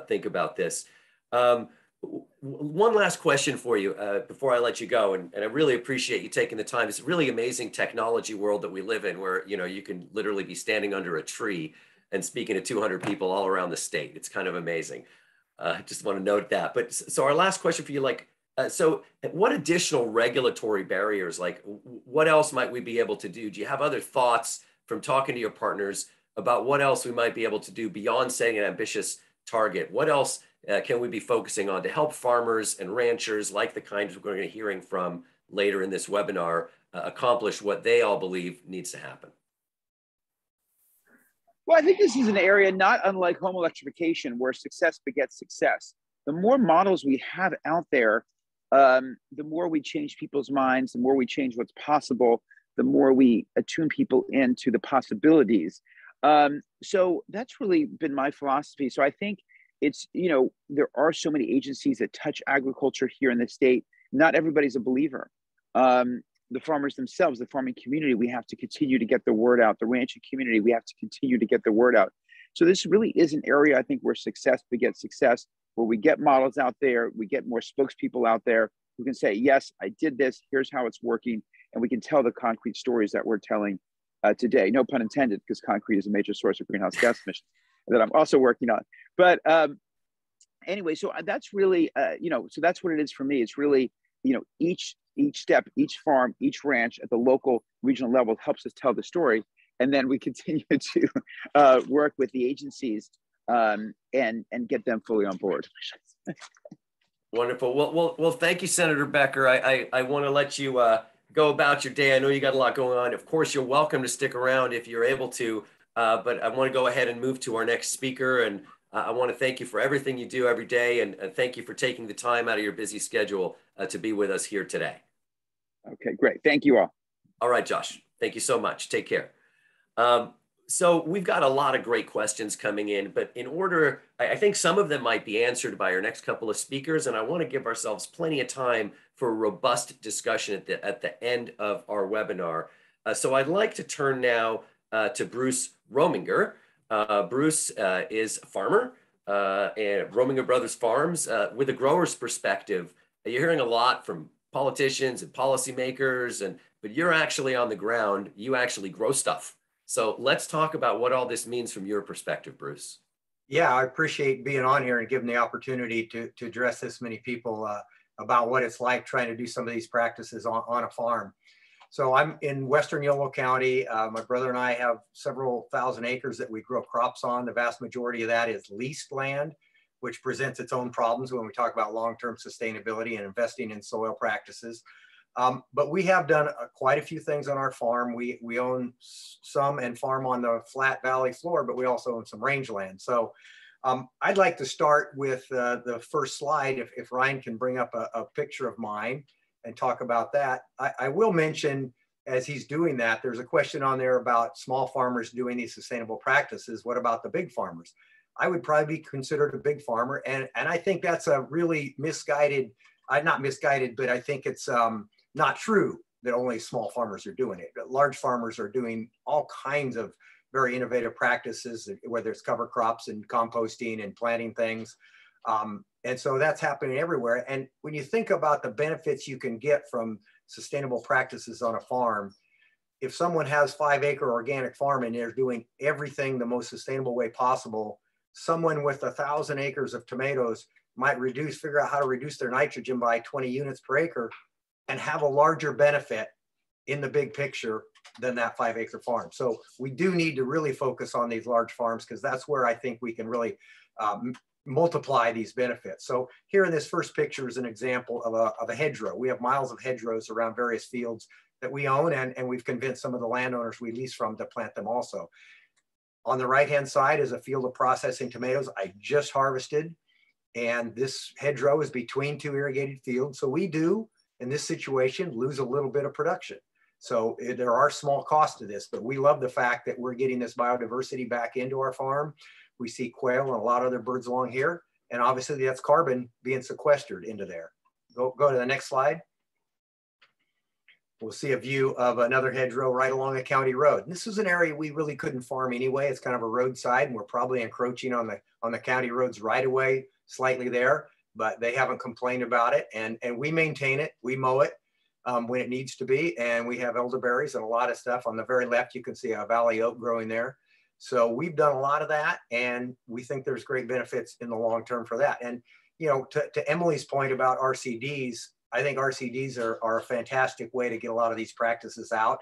think about this. One last question for you before I let you go, and I really appreciate you taking the time. It's a really amazing technology world that we live in, where you can literally be standing under a tree and speaking to 200 people all around the state. It's kind of amazing. I just want to note that. But so our last question for you, so what additional regulatory barriers, what else might we be able to do? Do you have other thoughts from talking to your partners about what else we might be able to do beyond setting an ambitious target? What else can we be focusing on to help farmers and ranchers, like the kinds we're going to be hearing from later in this webinar, accomplish what they all believe needs to happen? Well, I think this is an area not unlike home electrification, where success begets success. The more models we have out there, the more we change people's minds, the more we change what's possible, the more we attune people into the possibilities. So that's really been my philosophy. So I think it's, there are so many agencies that touch agriculture here in the state. Not everybody's a believer. The farmers themselves, the farming community, we have to continue to get the word out. The ranching community, we have to continue to get the word out. So this really is an area, I think, where success begets success, where we get models out there, we get more spokespeople out there who can say, yes, I did this, here's how it's working, and we can tell the concrete stories that we're telling today. No pun intended, because concrete is a major source of greenhouse gas emissions that I'm also working on. But anyway, so that's really, so that's what it is for me. It's really, each step, each farm, each ranch at the local regional level helps us tell the story. And then we continue to work with the agencies and get them fully on board. Wonderful. Well, thank you, Senator Becker. I want to let you go about your day. I know you got a lot going on. Of course, you're welcome to stick around if you're able to, but I want to go ahead and move to our next speaker. And I want to thank you for everything you do every day, and thank you for taking the time out of your busy schedule to be with us here today. Okay, great. Thank you all. All right, Josh. Thank you so much. Take care. So we've got a lot of great questions coming in, but in order, I think some of them might be answered by our next couple of speakers, and I want to give ourselves plenty of time for a robust discussion at the end of our webinar. So I'd like to turn now to Bruce Rominger. Bruce is a farmer at Rominger Brothers Farms. With a grower's perspective, you're hearing a lot from politicians and policymakers, but you're actually on the ground. You actually grow stuff. So let's talk about what all this means from your perspective, Bruce. Yeah, I appreciate being on here and giving the opportunity to address this many people about what it's like trying to do some of these practices on a farm. So I'm in Western Yolo County. My brother and I have several thousand acres that we grow crops on. The vast majority of that is leased land, which presents its own problems when we talk about long-term sustainability and investing in soil practices. But we have done quite a few things on our farm. We own some and farm on the flat valley floor, but we also own some rangeland. So I'd like to start with the first slide, if Ryan can bring up a picture of mine and talk about that. I will mention, as he's doing that, there's a question on there about small farmers doing these sustainable practices. What about the big farmers? I would probably be considered a big farmer. And I think that's a really misguided, not misguided, but I think it's not true that only small farmers are doing it. Large farmers are doing all kinds of very innovative practices, whether it's cover crops and composting and planting things. And so that's happening everywhere. And when you think about the benefits you can get from sustainable practices on a farm, if someone has 5-acre organic farm and they're doing everything the most sustainable way possible, someone with 1,000 acres of tomatoes might figure out how to reduce their nitrogen by 20 units per acre and have a larger benefit in the big picture than that 5-acre farm. So we do need to really focus on these large farms, because that's where I think we can really multiply these benefits. So here in this first picture is an example of a hedgerow. We have miles of hedgerows around various fields that we own, and we've convinced some of the landowners we lease from to plant them also. On the right-hand side is a field of processing tomatoes I just harvested, and this hedgerow is between 2 irrigated fields. So we do, in this situation, lose a little bit of production. So there are small costs to this, but we love the fact that we're getting this biodiversity back into our farm. We see quail and a lot of other birds along here. And obviously that's carbon being sequestered into there. Go to the next slide. We'll see a view of another hedgerow right along a county road. And this is an area we really couldn't farm anyway. It's kind of a roadside, and we're probably encroaching on the county roads right away slightly there, but they haven't complained about it. And we maintain it, we mow it when it needs to be. And we have elderberries and a lot of stuff. On the very left, you can see a valley oak growing there. So we've done a lot of that, and we think there's great benefits in the long term for that. And, you know, to Emily's point about RCDs, I think RCDs are a fantastic way to get a lot of these practices out,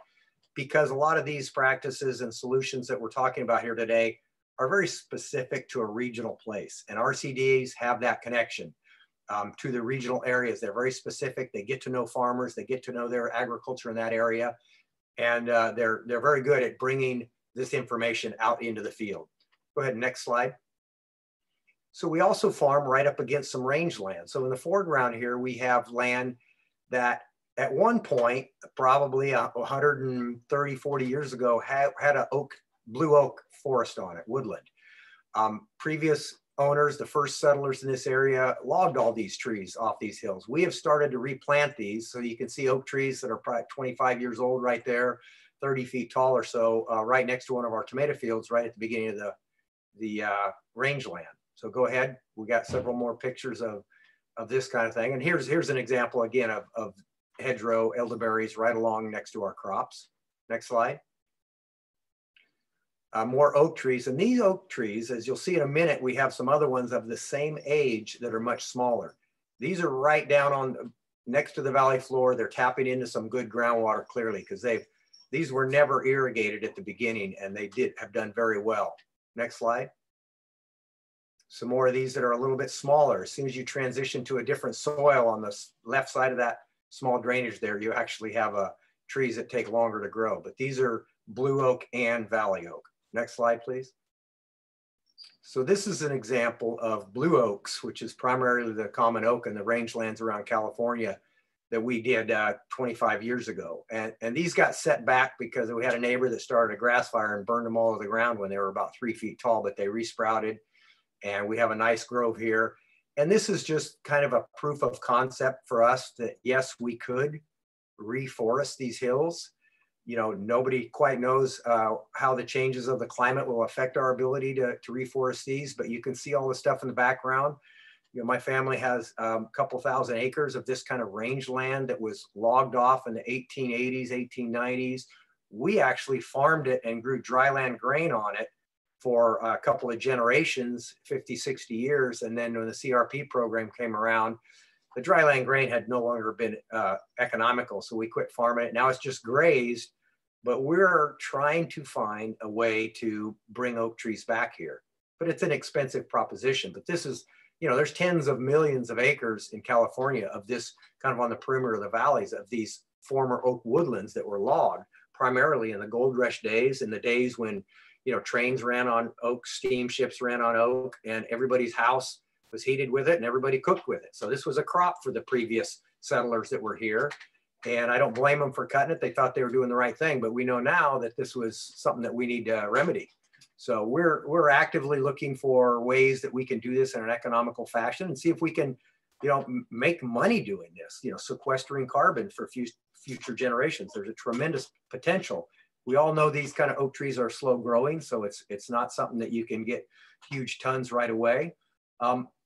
because a lot of these practices and solutions that we're talking about here today are very specific to a regional place. And RCDs have that connection to the regional areas. They're very specific. They get to know farmers. They get to know their agriculture in that area. And they're very good at bringing this information out into the field. Go ahead, next slide. So we also farm right up against some rangeland. So in the foreground here, we have land that at one point, probably 130, 40 years ago, had a blue oak forest on it, woodland. Previous owners, the first settlers in this area, logged all these trees off these hills. We have started to replant these. So you can see oak trees that are probably 25 years old right there, 30 feet tall or so, right next to one of our tomato fields, right at the beginning of the rangeland. So go ahead. We got several more pictures of this kind of thing. And here's an example again of hedgerow elderberries right along next to our crops. Next slide. More oak trees. And these oak trees, as you'll see in a minute, we have some other ones of the same age that are much smaller. These are right down on next to the valley floor. They're tapping into some good groundwater clearly, because these were never irrigated at the beginning, and they have done very well. Next slide. Some more of these that are a little bit smaller. As soon as you transition to a different soil on the left side of that small drainage there, you actually have trees that take longer to grow. But these are blue oak and valley oak. Next slide, please. So this is an example of blue oaks, which is primarily the common oak in the rangelands around California that we did 25 years ago. And these got set back because we had a neighbor that started a grass fire and burned them all to the ground when they were about 3 feet tall, but they resprouted. And we have a nice grove here. And this is just kind of a proof of concept for us that yes, we could reforest these hills. You know, nobody quite knows how the changes of the climate will affect our ability to reforest these, but you can see all the stuff in the background. You know, my family has a couple thousand acres of this kind of rangeland that was logged off in the 1880s, 1890s. We actually farmed it and grew dryland grain on it for a couple of generations, 50, 60 years. And then when the CRP program came around, the dryland grain had no longer been economical, so we quit farming it. Now it's just grazed, but we're trying to find a way to bring oak trees back here. But it's an expensive proposition. But this is, you know, there's tens of millions of acres in California of this kind of on the perimeter of the valleys of these former oak woodlands that were logged primarily in the gold rush days, in the days when, you know, trains ran on oak, steamships ran on oak, and everybody's house was heated with it and everybody cooked with it. So this was a crop for the previous settlers that were here. And I don't blame them for cutting it. They thought they were doing the right thing, but we know now that this was something that we need to remedy. So we're actively looking for ways that we can do this in an economical fashion and see if we can, you know, make money doing this, you know, sequestering carbon for future generations. There's a tremendous potential. We all know these kind of oak trees are slow growing, so it's not something that you can get huge tons right away.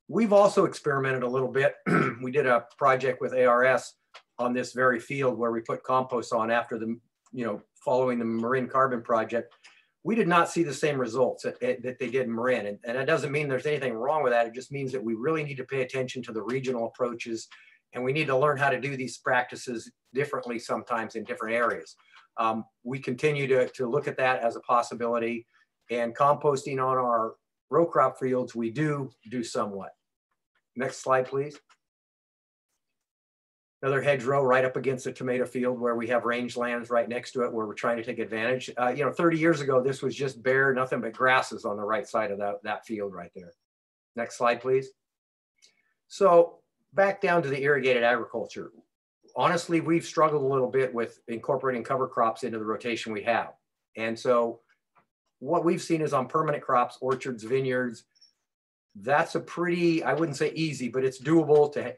We've also experimented a little bit. We did a project with ARS on this very field where we put compost on after the, you know, following the Marin Carbon project. We did not see the same results that they did in Marin. And that doesn't mean there's anything wrong with that. It just means that we really need to pay attention to the regional approaches, and we need to learn how to do these practices differently sometimes in different areas. We continue to look at that as a possibility, and composting on our row crop fields, we do somewhat. Next slide, please. Another hedgerow right up against the tomato field where we have rangelands right next to it where we're trying to take advantage. You know, 30 years ago, this was just bare, nothing but grasses on the right side of that field right there. Next slide, please. So back down to the irrigated agriculture. Honestly, we've struggled a little bit with incorporating cover crops into the rotation we have. And so what we've seen is on permanent crops, orchards, vineyards, that's a pretty, I wouldn't say easy, but it's doable to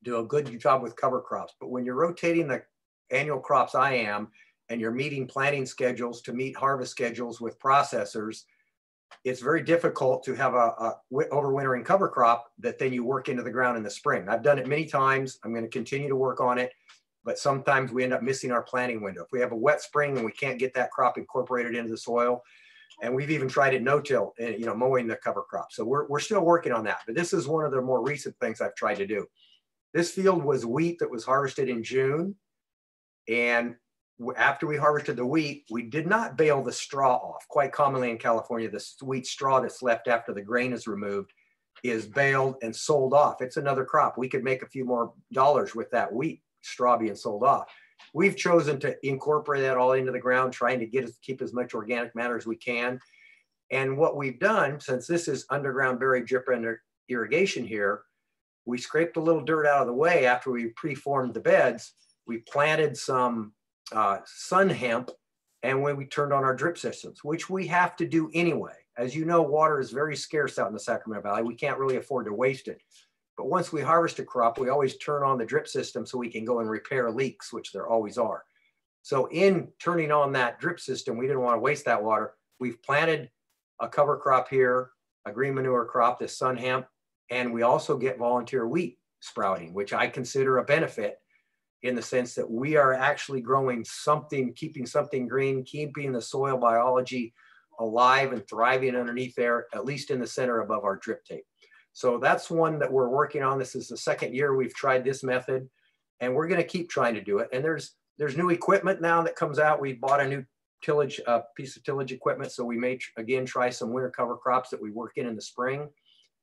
do a good job with cover crops. But when you're rotating the annual crops I am, and you're meeting planting schedules to meet harvest schedules with processors, it's very difficult to have a overwintering cover crop that then you work into the ground in the spring. I've done it many times. I'm going to continue to work on it, but sometimes we end up missing our planting window. If we have a wet spring and we can't get that crop incorporated into the soil, and we've even tried it no-till, you know, mowing the cover crop. So we're still working on that, but this is one of the more recent things I've tried to do. This field was wheat that was harvested in June. And after we harvested the wheat, we did not bale the straw off. Quite commonly in California, the wheat straw that's left after the grain is removed is baled and sold off. It's another crop. We could make a few more dollars with that wheat straw being sold off. We've chosen to incorporate that all into the ground, trying to keep as much organic matter as we can. And what we've done, since this is underground buried drip irrigation here, we scraped a little dirt out of the way after we pre-formed the beds. We planted some sun hemp, and when we turned on our drip systems, which we have to do anyway. As you know, water is very scarce out in the Sacramento Valley. We can't really afford to waste it. But once we harvest a crop, we always turn on the drip system so we can go and repair leaks, which there always are. So in turning on that drip system, we didn't want to waste that water. We've planted a cover crop here, a green manure crop, this sun hemp, and we also get volunteer wheat sprouting, which I consider a benefit in the sense that we are actually growing something, keeping something green, keeping the soil biology alive and thriving underneath there, at least in the center above our drip tape. So that's one that we're working on. This is the second year we've tried this method, and we're going to keep trying to do it. And there's new equipment now that comes out. We bought a new tillage, piece of tillage equipment. So we may, again, try some winter cover crops that we work in the spring.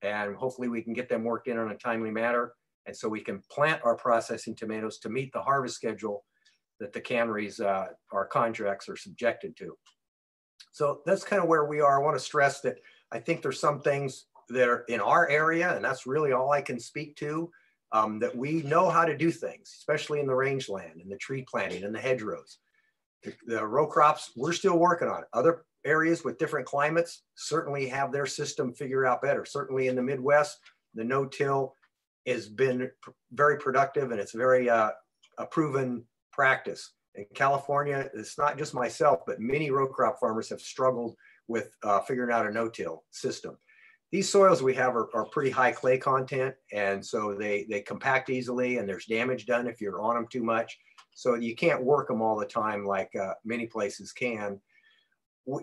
And hopefully we can get them worked in on a timely manner. And so we can plant our processing tomatoes to meet the harvest schedule that the canneries, our contracts are subjected to. So that's kind of where we are. I want to stress that I think there's some things that are in our area, and that's really all I can speak to, that we know how to do things, especially in the rangeland and the tree planting and the hedgerows. The row crops, we're still working on it. Other areas with different climates certainly have their system figured out better. Certainly in the Midwest, the no-till has been very productive, and it's very a proven practice. In California, it's not just myself, but many row crop farmers have struggled with figuring out a no-till system. These soils we have are pretty high clay content, and so they compact easily, and there's damage done if you're on them too much. So you can't work them all the time like many places can.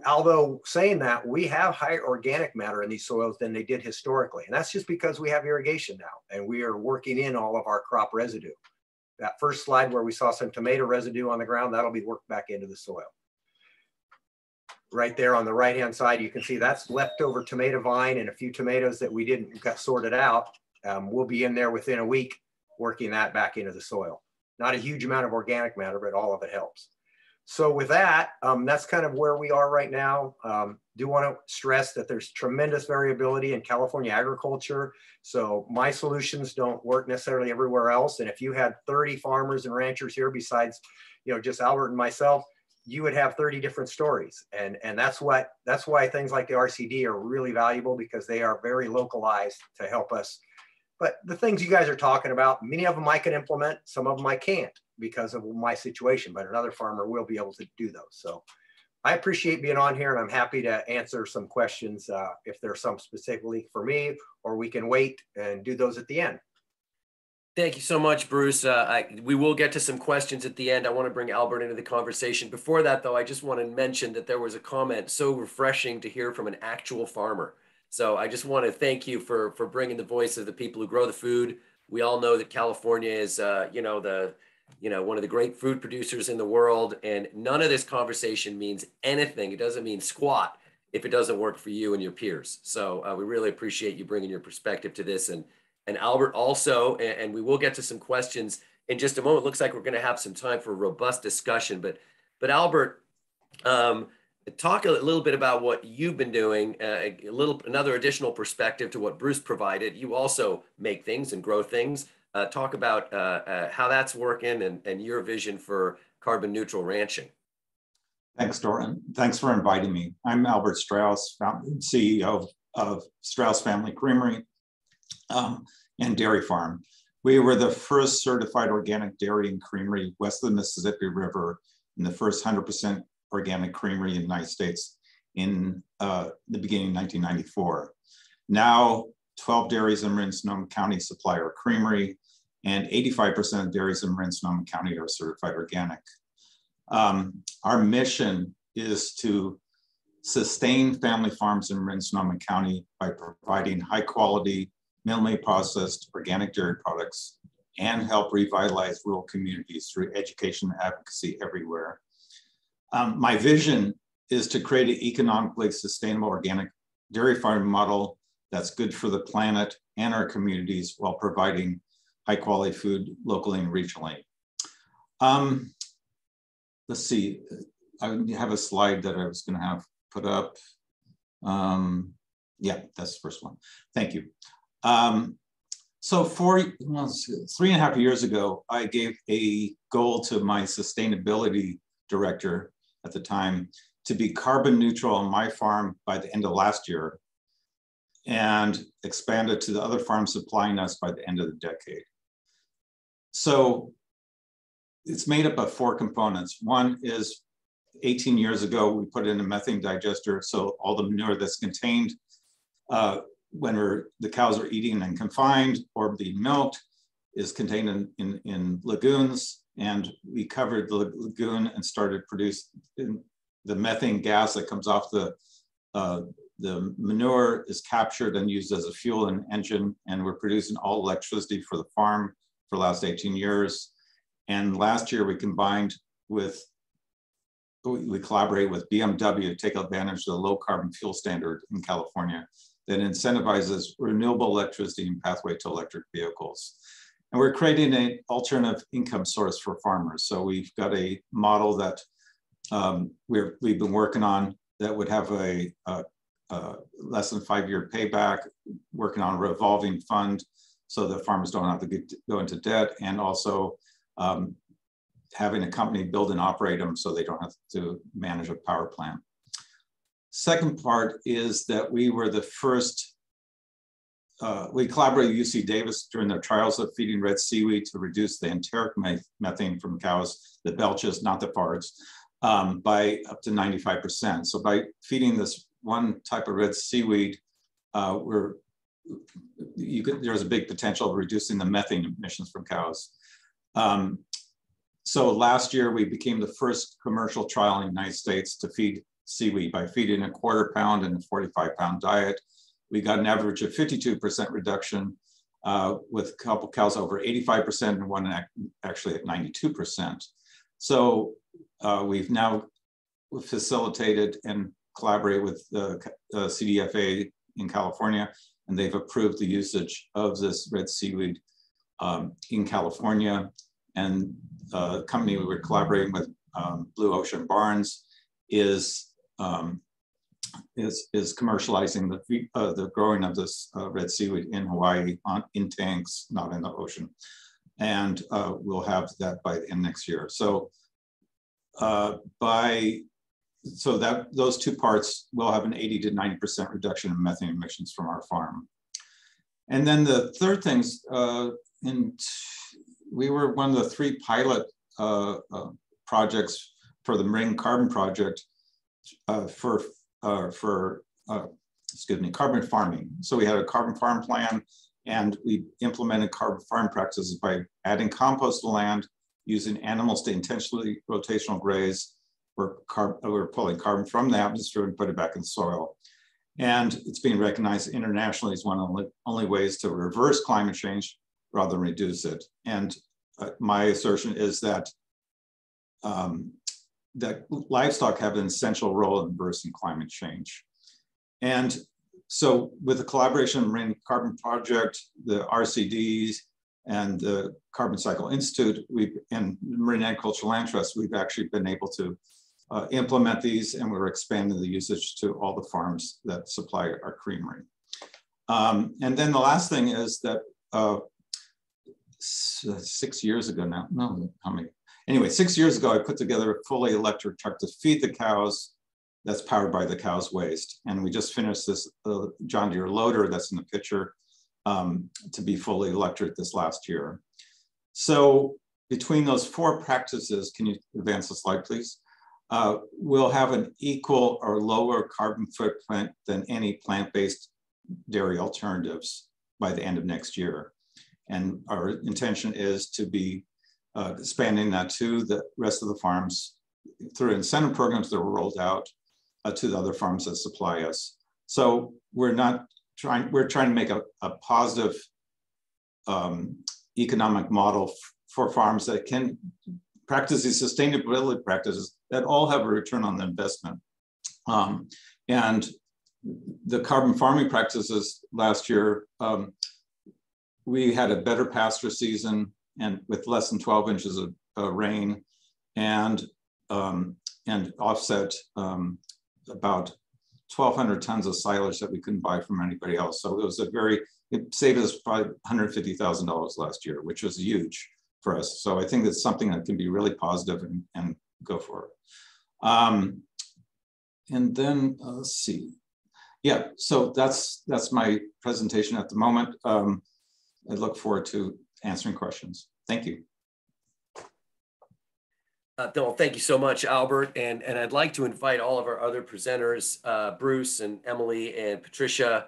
although saying that, we have higher organic matter in these soils than they did historically. And that's just because we have irrigation now and we are working in all of our crop residue. That first slide where we saw some tomato residue on the ground, that'll be worked back into the soil. Right there on the right-hand side, you can see that's leftover tomato vine and a few tomatoes that we didn't got sorted out. We'll be in there within a week working that back into the soil. Not a huge amount of organic matter, but all of it helps. So with that, that's kind of where we are right now. Do want to stress that there's tremendous variability in California agriculture. So my solutions don't work necessarily everywhere else. And if you had 30 farmers and ranchers here besides, just Albert and myself, you would have 30 different stories. And that's why things like the RCD are really valuable, because they are very localized to help us. But the things you guys are talking about, many of them I can implement, some of them I can't because of my situation, but another farmer will be able to do those. So I appreciate being on here, and I'm happy to answer some questions if there's some specifically for me, or we can wait and do those at the end. Thank you so much, Bruce. We will get to some questions at the end. I want to bring Albert into the conversation. Before that, though, I just want to mention that there was a comment so refreshing to hear from an actual farmer. So I just want to thank you for bringing the voice of the people who grow the food. We all know that California is, one of the great food producers in the world, and none of this conversation means anything. It doesn't mean squat if it doesn't work for you and your peers. So we really appreciate you bringing your perspective to this, and Albert also, and we will get to some questions in just a moment. Looks like we're going to have some time for a robust discussion, but Albert, talk a little bit about what you've been doing, another additional perspective to what Bruce provided. You also make things and grow things. Talk about how that's working and your vision for carbon neutral ranching. Thanks, Doran. Thanks for inviting me. I'm Albert Strauss, CEO of Strauss Family Creamery and Dairy Farm. We were the first certified organic dairy and creamery west of the Mississippi River, and the first 100% organic creamery in the United States in the beginning of 1994. Now, 12 dairies in Marin Sonoma County supply our creamery, and 85% of dairies in Marin Sonoma County are certified organic. Our mission is to sustain family farms in Marin Sonoma County by providing high quality, minimally processed organic dairy products, and help revitalize rural communities through education and advocacy everywhere. My vision is to create an economically sustainable organic dairy farming model that's good for the planet and our communities while providing high quality food locally and regionally. Let's see, I have a slide that I was gonna have put up. Yeah, that's the first one. Thank you. So 3.5 years ago, I gave a goal to my sustainability director at the time to be carbon neutral on my farm by the end of last year, and expanded to the other farms supplying us by the end of the decade. So it's made up of 4 components. One is 18 years ago, we put in a methane digester. So all the manure that's contained when the cows are eating and confined or being milked is contained in lagoons. And we covered the lagoon and started producing the methane gas that comes off the manure is captured and used as a fuel and engine. And we're producing all electricity for the farm for the last 18 years. And last year we collaborated with BMW to take advantage of the low carbon fuel standard in California that incentivizes renewable electricity and pathway to electric vehicles. And we're creating an alternative income source for farmers. So we've got a model that we've been working on that would have a less than 5-year payback, working on a revolving fund so that farmers don't have to go into debt, and also having a company build and operate them so they don't have to manage a power plant. Second part is that we were the first, we collaborated with UC Davis during their trials of feeding red seaweed to reduce the enteric methane from cows, the belches, not the farts, by up to 95%. So by feeding this one type of red seaweed, there's a big potential of reducing the methane emissions from cows. So last year we became the first commercial trial in the United States to feed seaweed by feeding a 1/4 pound and a 45-pound diet. We got an average of 52% reduction with a couple cows over 85% and one actually at 92%. So we've now facilitated and collaborated with the CDFA in California, and they've approved the usage of this red seaweed in California. And the company we were collaborating with, Blue Ocean Barns, is commercializing the growing of this red seaweed in Hawaii in tanks, not in the ocean. And we'll have that by the end of next year. So those two parts will have an 80 to 90% reduction in methane emissions from our farm. And then the third things, we were one of the 3 pilot projects for the Marine Carbon Project for carbon farming. So we had a carbon farm plan, and we implemented carbon farm practices by adding compost to land, using animals to intentionally rotational graze. We're pulling carbon from the atmosphere and put it back in the soil. And it's being recognized internationally as one of the only ways to reverse climate change rather than reduce it. And my assertion is that that livestock have an essential role in reversing climate change. And so with the collaboration of Marine Carbon Project, the RCDs, and the Carbon Cycle Institute, and Marine Agriculture Land Trust, we've actually been able to implement these, and we're expanding the usage to all the farms that supply our creamery. And then the last thing is that 6 years ago now, no, how many? Anyway, 6 years ago, I put together a fully electric truck to feed the cows that's powered by the cow's waste. And we just finished this John Deere loader that's in the picture to be fully electric this last year. So between those 4 practices, can you advance the slide, please? We'll have an equal or lower carbon footprint than any plant-based dairy alternatives by the end of next year. And our intention is to be expanding that to the rest of the farms through incentive programs that were rolled out to the other farms that supply us. So we're trying to make a positive economic model for farms that can practice these sustainability practices that all have a return on the investment. And the carbon farming practices last year, we had a better pasture season and with less than 12 inches of rain, and offset about 1,200 tons of silage that we couldn't buy from anybody else. So it was it saved us probably $150,000 last year, which was huge for us. So I think it's something that can be really positive and go for it. And then let's see. Yeah, so that's my presentation at the moment. I look forward to answering questions. Thank you. No, thank you so much, Albert. And I'd like to invite all of our other presenters, Bruce and Emily and Patricia,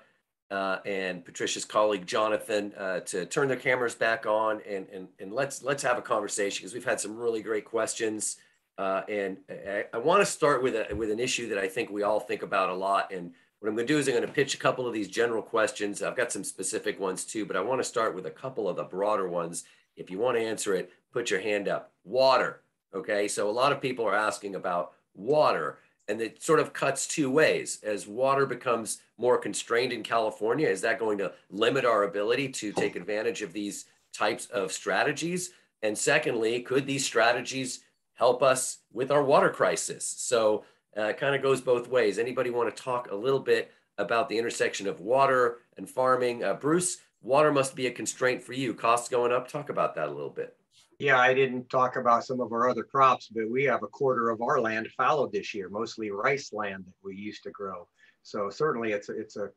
and Patricia's colleague, Jonathan, to turn their cameras back on and let's have a conversation, because we've had some really great questions. And I want to start with an issue that I think we all think about a lot. And what I'm going to do is I'm going to pitch a couple of these general questions. I've got some specific ones too, but I want to start with a couple of the broader ones. If you want to answer it, put your hand up. Water. Okay, so a lot of people are asking about water, and it sort of cuts 2 ways. As water becomes more constrained in California, is that going to limit our ability to take advantage of these types of strategies? And secondly, could these strategies help us with our water crisis? So it kind of goes both ways. Anybody want to talk a little bit about the intersection of water and farming? Bruce, water must be a constraint for you. Costs going up. Talk about that a little bit. Yeah, I didn't talk about some of our other crops, but we have 1/4 of our land fallow this year, mostly rice land that we used to grow. So certainly it's a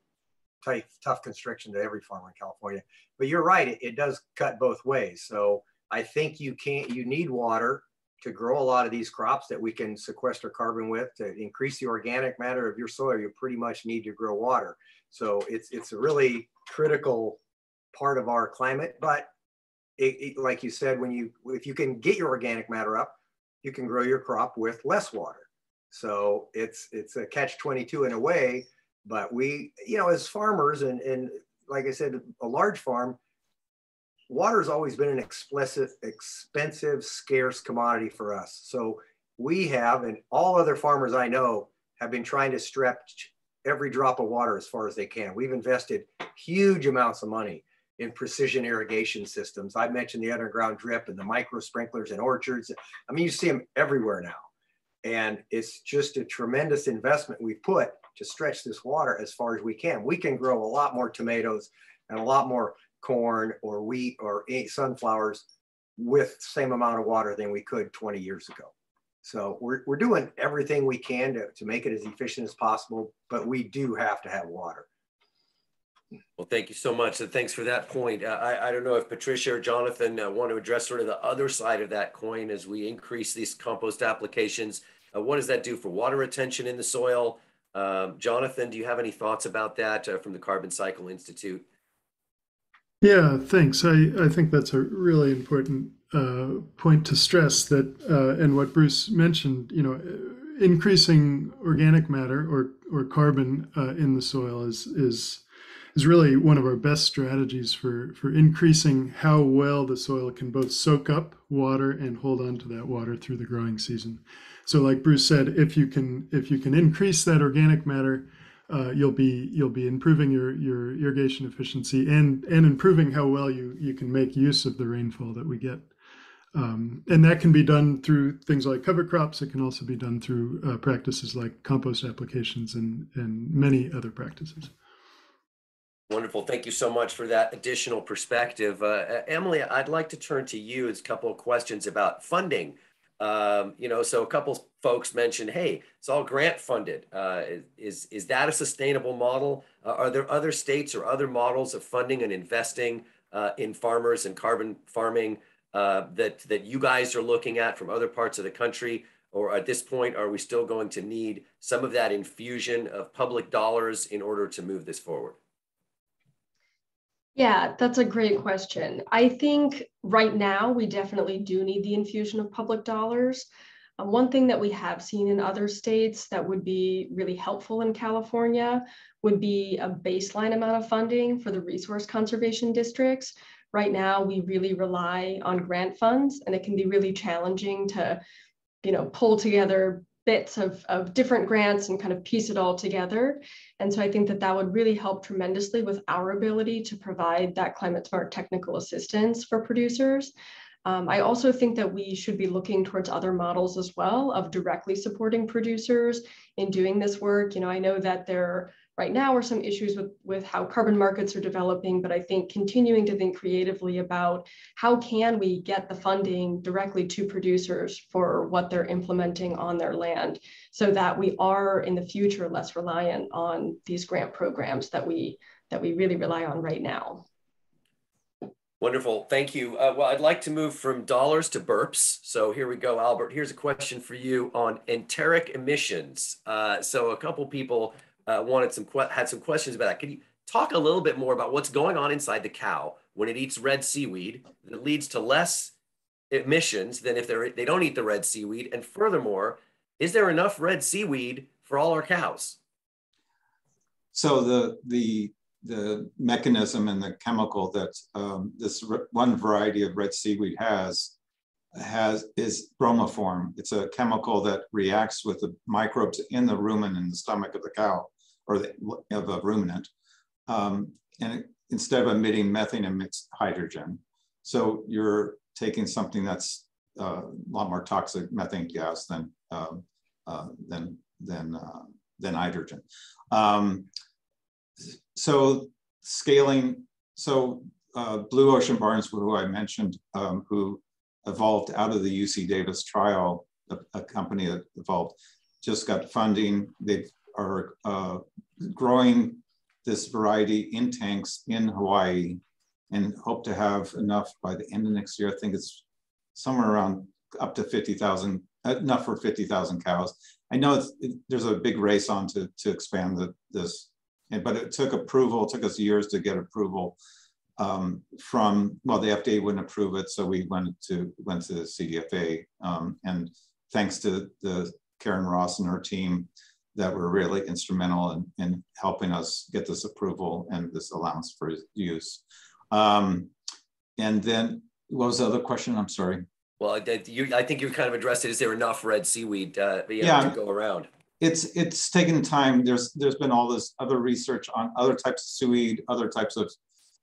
tough constriction to every farmer in California. But you're right, it does cut both ways. So I think you need water to grow a lot of these crops that we can sequester carbon with. To increase the organic matter of your soil, you pretty much need to grow water. So it's a really critical part of our climate. But like you said, if you can get your organic matter up, you can grow your crop with less water. So it's a catch-22 in a way, but we, as farmers and like I said, a large farm, water has always been an expensive, scarce commodity for us. So we have, and all other farmers I know have been trying to stretch every drop of water as far as they can. We've invested huge amounts of money in precision irrigation systems. I mentioned the underground drip and the micro sprinklers in orchards. I mean, you see them everywhere now. And it's just a tremendous investment we've put to stretch this water as far as we can. We can grow a lot more tomatoes and a lot more corn or wheat or sunflowers with the same amount of water than we could 20 years ago. So we're doing everything we can to make it as efficient as possible, but we do have to have water. Well, thank you so much. And thanks for that point. I don't know if Patricia or Jonathan want to address sort of the other side of that coin as we increase these compost applications. What does that do for water retention in the soil? Jonathan, do you have any thoughts about that from the Carbon Cycle Institute? Yeah, thanks. I think that's a really important point to stress that, and what Bruce mentioned, increasing organic matter or carbon in the soil is really one of our best strategies for increasing how well the soil can both soak up water and hold on to that water through the growing season. So like Bruce said, if you can increase that organic matter, you'll be improving your irrigation efficiency and improving how well you can make use of the rainfall that we get. And that can be done through things like cover crops. It can also be done through practices like compost applications and many other practices. Wonderful. Thank you so much for that additional perspective. Emily, I'd like to turn to you as a couple of questions about funding. So a couple folks mentioned, hey, it's all grant funded. Is that a sustainable model? Are there other states or other models of funding and investing in farmers and carbon farming that you guys are looking at from other parts of the country? Or at this point, are we still going to need some of that infusion of public dollars in order to move this forward? Yeah, that's a great question. I think right now we definitely do need the infusion of public dollars. One thing that we have seen in other states that would be really helpful in California would be a baseline amount of funding for the resource conservation districts. Right now, we really rely on grant funds, and it can be really challenging to, pull together bits of different grants and kind of piece it all together. And so I think that would really help tremendously with our ability to provide that climate smart technical assistance for producers. I also think that we should be looking towards other models as well of directly supporting producers in doing this work. I know that there right now are some issues with how carbon markets are developing, but I think continuing to think creatively about how can we get the funding directly to producers for what they're implementing on their land so that we are in the future less reliant on these grant programs that we really rely on right now. Wonderful. Thank you. Well, I'd like to move from dollars to burps. So here we go, Albert. Here's a question for you on enteric emissions. So a couple people had some questions about that. Can you talk a little bit more about what's going on inside the cow when it eats red seaweed that leads to less emissions than if they don't eat the red seaweed? And furthermore, is there enough red seaweed for all our cows? So the mechanism and the chemical that this one variety of red seaweed has is bromoform. It's a chemical that reacts with the microbes in the rumen in the stomach of the cow or of a ruminant. And instead of emitting methane, emits hydrogen. So you're taking something that's a lot more toxic methane gas than hydrogen. So scaling, Blue Ocean Barns, who I mentioned, who evolved out of the UC Davis trial, a company that evolved, just got funding. They are growing this variety in tanks in Hawaii and hope to have enough by the end of next year. I think it's somewhere around up to 50,000, enough for 50,000 cows. I know there's a big race on to expand this, but it took approval. It took us years to get approval the FDA wouldn't approve it, so we went to the CDFA, and thanks to the Karen Ross and her team that were really instrumental in helping us get this approval and this allowance for use. And then what was the other question? I'm sorry. Well, I think you kind of addressed it. Is there enough red seaweed to go around? It's taken time. There's been all this other research on other types of seaweed, other types of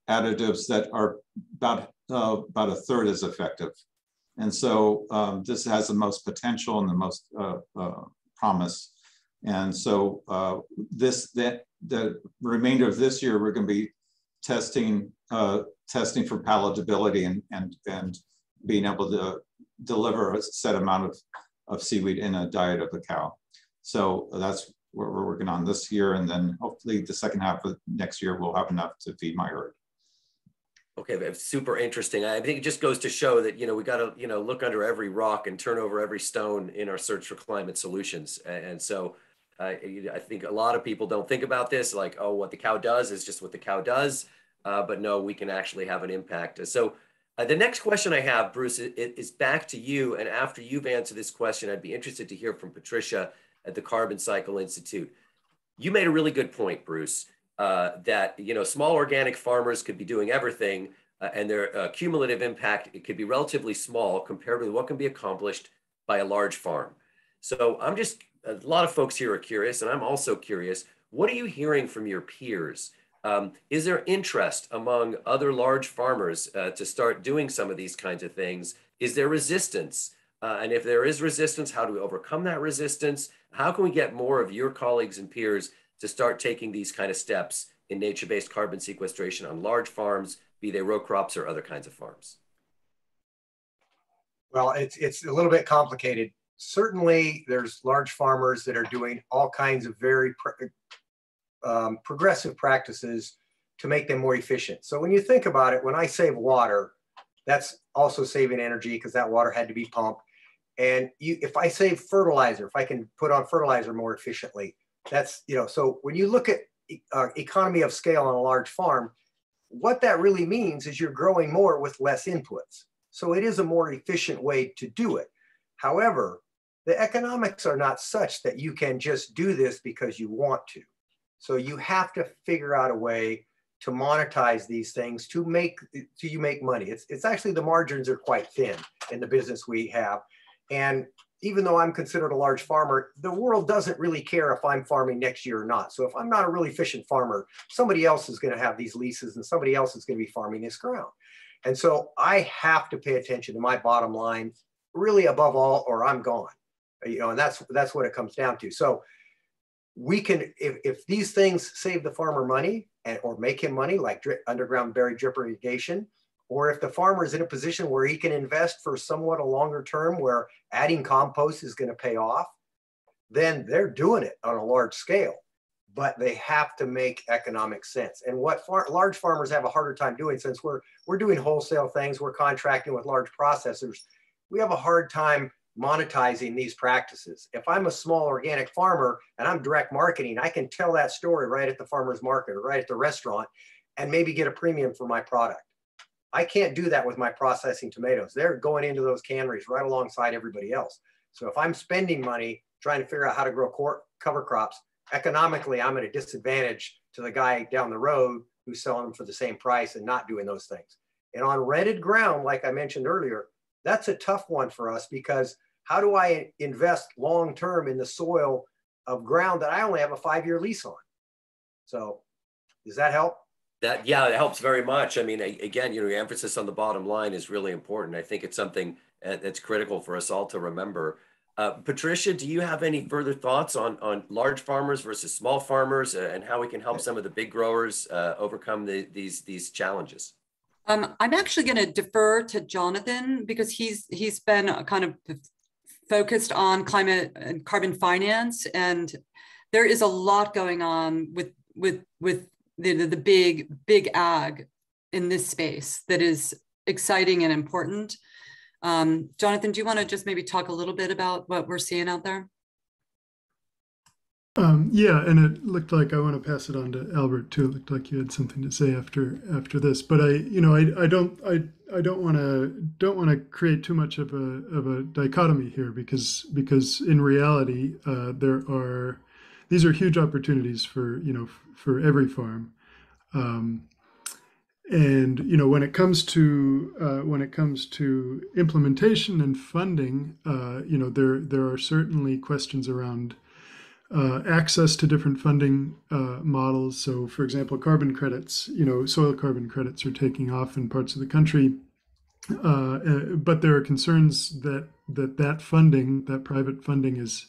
additives that are about a third as effective. And so this has the most potential and the most promise. And so the remainder of this year, we're going to be testing for palatability and being able to deliver a set amount of seaweed in a diet of a cow. So that's what we're working on this year. And then hopefully the second half of next year, we'll have enough to feed my herd. Okay, that's super interesting. I think it just goes to show that, we got to, look under every rock and turn over every stone in our search for climate solutions. And so I think a lot of people don't think about this, like, oh, what the cow does is just what the cow does. But no, we can actually have an impact. So the next question I have, Bruce, is back to you. And after you've answered this question, I'd be interested to hear from Patricia at the Carbon Cycle Institute. You made a really good point, Bruce, that small organic farmers could be doing everything, and their cumulative impact, it could be relatively small compared with what can be accomplished by a large farm. So a lot of folks here are curious, and I'm also curious, what are you hearing from your peers? Is there interest among other large farmers to start doing some of these kinds of things? Is there resistance? And if there is resistance, how do we overcome that resistance? How can we get more of your colleagues and peers to start taking these kind of steps in nature-based carbon sequestration on large farms, be they row crops or other kinds of farms? Well, it's a little bit complicated. Certainly, there's large farmers that are doing all kinds of very progressive practices to make them more efficient. So when you think about it, when I save water, that's also saving energy because that water had to be pumped. And if I save fertilizer, if I can put on fertilizer more efficiently, that's, so when you look at economy of scale on a large farm, what that really means is you're growing more with less inputs. So it is a more efficient way to do it. However, the economics are not such that you can just do this because you want to. So you have to figure out a way to monetize these things to make money. It's actually, the margins are quite thin in the business we have. And even though I'm considered a large farmer, the world doesn't really care if I'm farming next year or not. So if I'm not a really efficient farmer, somebody else is going to have these leases and somebody else is going to be farming this ground. And so I have to pay attention to my bottom line really above all, or I'm gone, and that's what it comes down to. So we can, if these things save the farmer money or make him money, like underground buried drip irrigation, or if the farmer is in a position where he can invest for somewhat a longer term where adding compost is going to pay off, then they're doing it on a large scale, but they have to make economic sense. And what large farmers have a harder time doing, since we're doing wholesale things, we're contracting with large processors, we have a hard time monetizing these practices. If I'm a small organic farmer and I'm direct marketing, I can tell that story right at the farmer's market or right at the restaurant and maybe get a premium for my product. I can't do that with my processing tomatoes. They're going into those canneries right alongside everybody else. So if I'm spending money trying to figure out how to grow cover crops, economically, I'm at a disadvantage to the guy down the road who's selling them for the same price and not doing those things. And on rented ground, like I mentioned earlier, that's a tough one for us, because how do I invest long-term in the soil of ground that I only have a 5-year lease on? So does that help? Yeah, it helps very much. I mean, again, your emphasis on the bottom line is really important. I think it's something that's critical for us all to remember. Patricia, do you have any further thoughts on large farmers versus small farmers and how we can help some of the big growers overcome these challenges? I'm actually going to defer to Jonathan, because he's been kind of focused on climate and carbon finance, and there is a lot going on with the big ag in this space that is exciting and important. Jonathan, do you want to just maybe talk a little bit about what we're seeing out there? Yeah, and it looked like I want to pass it on to Albert too. It looked like you had something to say after this, but I don't want to create too much of a dichotomy here because in reality these are huge opportunities for every farm. And when it comes to implementation and funding, there are certainly questions around access to different funding models. So, for example, carbon credits. Soil carbon credits are taking off in parts of the country, but there are concerns that funding, that private funding, is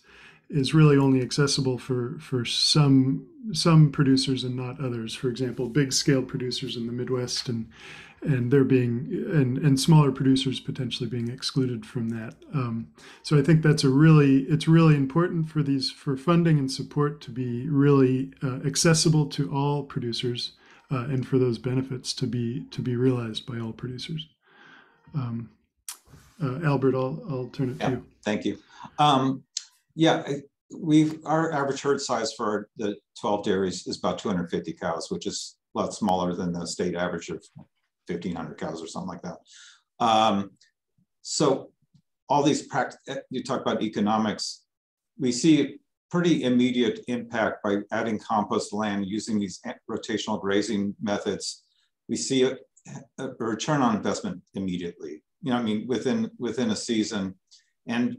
really only accessible for some producers and not others. For example, big scale producers in the Midwest and smaller producers potentially being excluded from that. So I think it's really important for funding and support to be really accessible to all producers, and for those benefits to be realized by all producers. Albert, I'll turn it to you. Thank you. Our average herd size for the 12 dairies is about 250 cows, which is a lot smaller than the state average of 1,500 cows or something like that. So all these you talk about economics, we see pretty immediate impact by adding compost land, using these rotational grazing methods. We see a return on investment immediately, within a season. And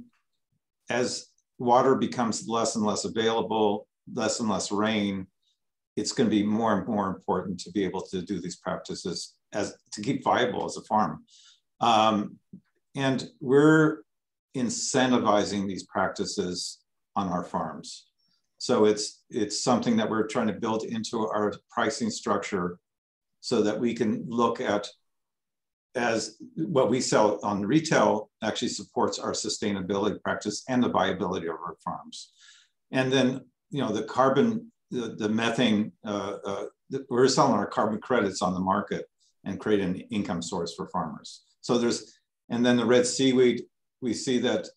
as water becomes less and less available, less and less rain, it's going to be more and more important to be able to do these practices to keep viable as a farm. And we're incentivizing these practices on our farms. So it's something that we're trying to build into our pricing structure so that we can look at as what we sell on retail actually supports our sustainability practice and the viability of our farms. And then, the carbon, the methane, we're selling our carbon credits on the market and create an income source for farmers. So and then the red seaweed, we see that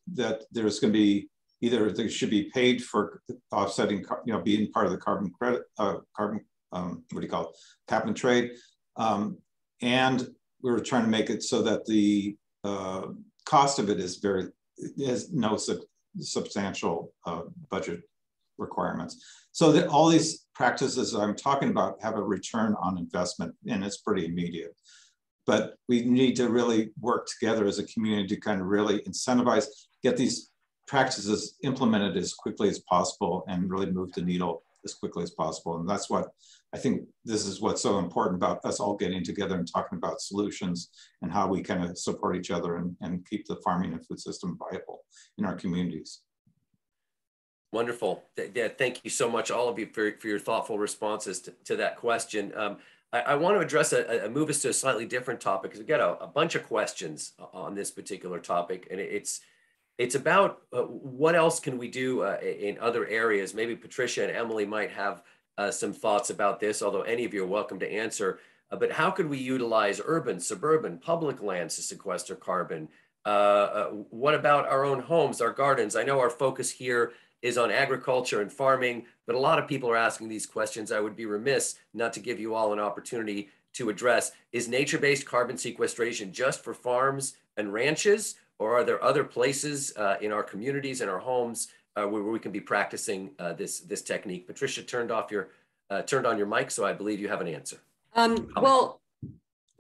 there's going to be either they should be paid for offsetting, being part of the carbon credit, cap and trade. And we're trying to make it so that the cost of it has no substantial budget requirements. So that all these practices I'm talking about have a return on investment, and it's pretty immediate. But we need to really work together as a community to kind of really incentivize, get these practices implemented as quickly as possible and really move the needle as quickly as possible. And that's what I think this is what's so important about us all getting together and talking about solutions and how we kind of support each other and keep the farming and food system viable in our communities. Wonderful. Yeah, thank you so much, all of you, for your thoughtful responses to that question. I want to address move us to a slightly different topic, because we got a bunch of questions on this particular topic, and it's about what else can we do in other areas. Maybe Patricia and Emily might have some thoughts about this, although any of you are welcome to answer. But how could we utilize urban, suburban, public lands to sequester carbon? What about our own homes, our gardens? I know our focus here is on agriculture and farming, but a lot of people are asking these questions. I would be remiss not to give you all an opportunity to address. Is nature-based carbon sequestration just for farms and ranches, or are there other places in our communities and our homes where we can be practicing this technique? Patricia turned on your mic, so I believe you have an answer. Well,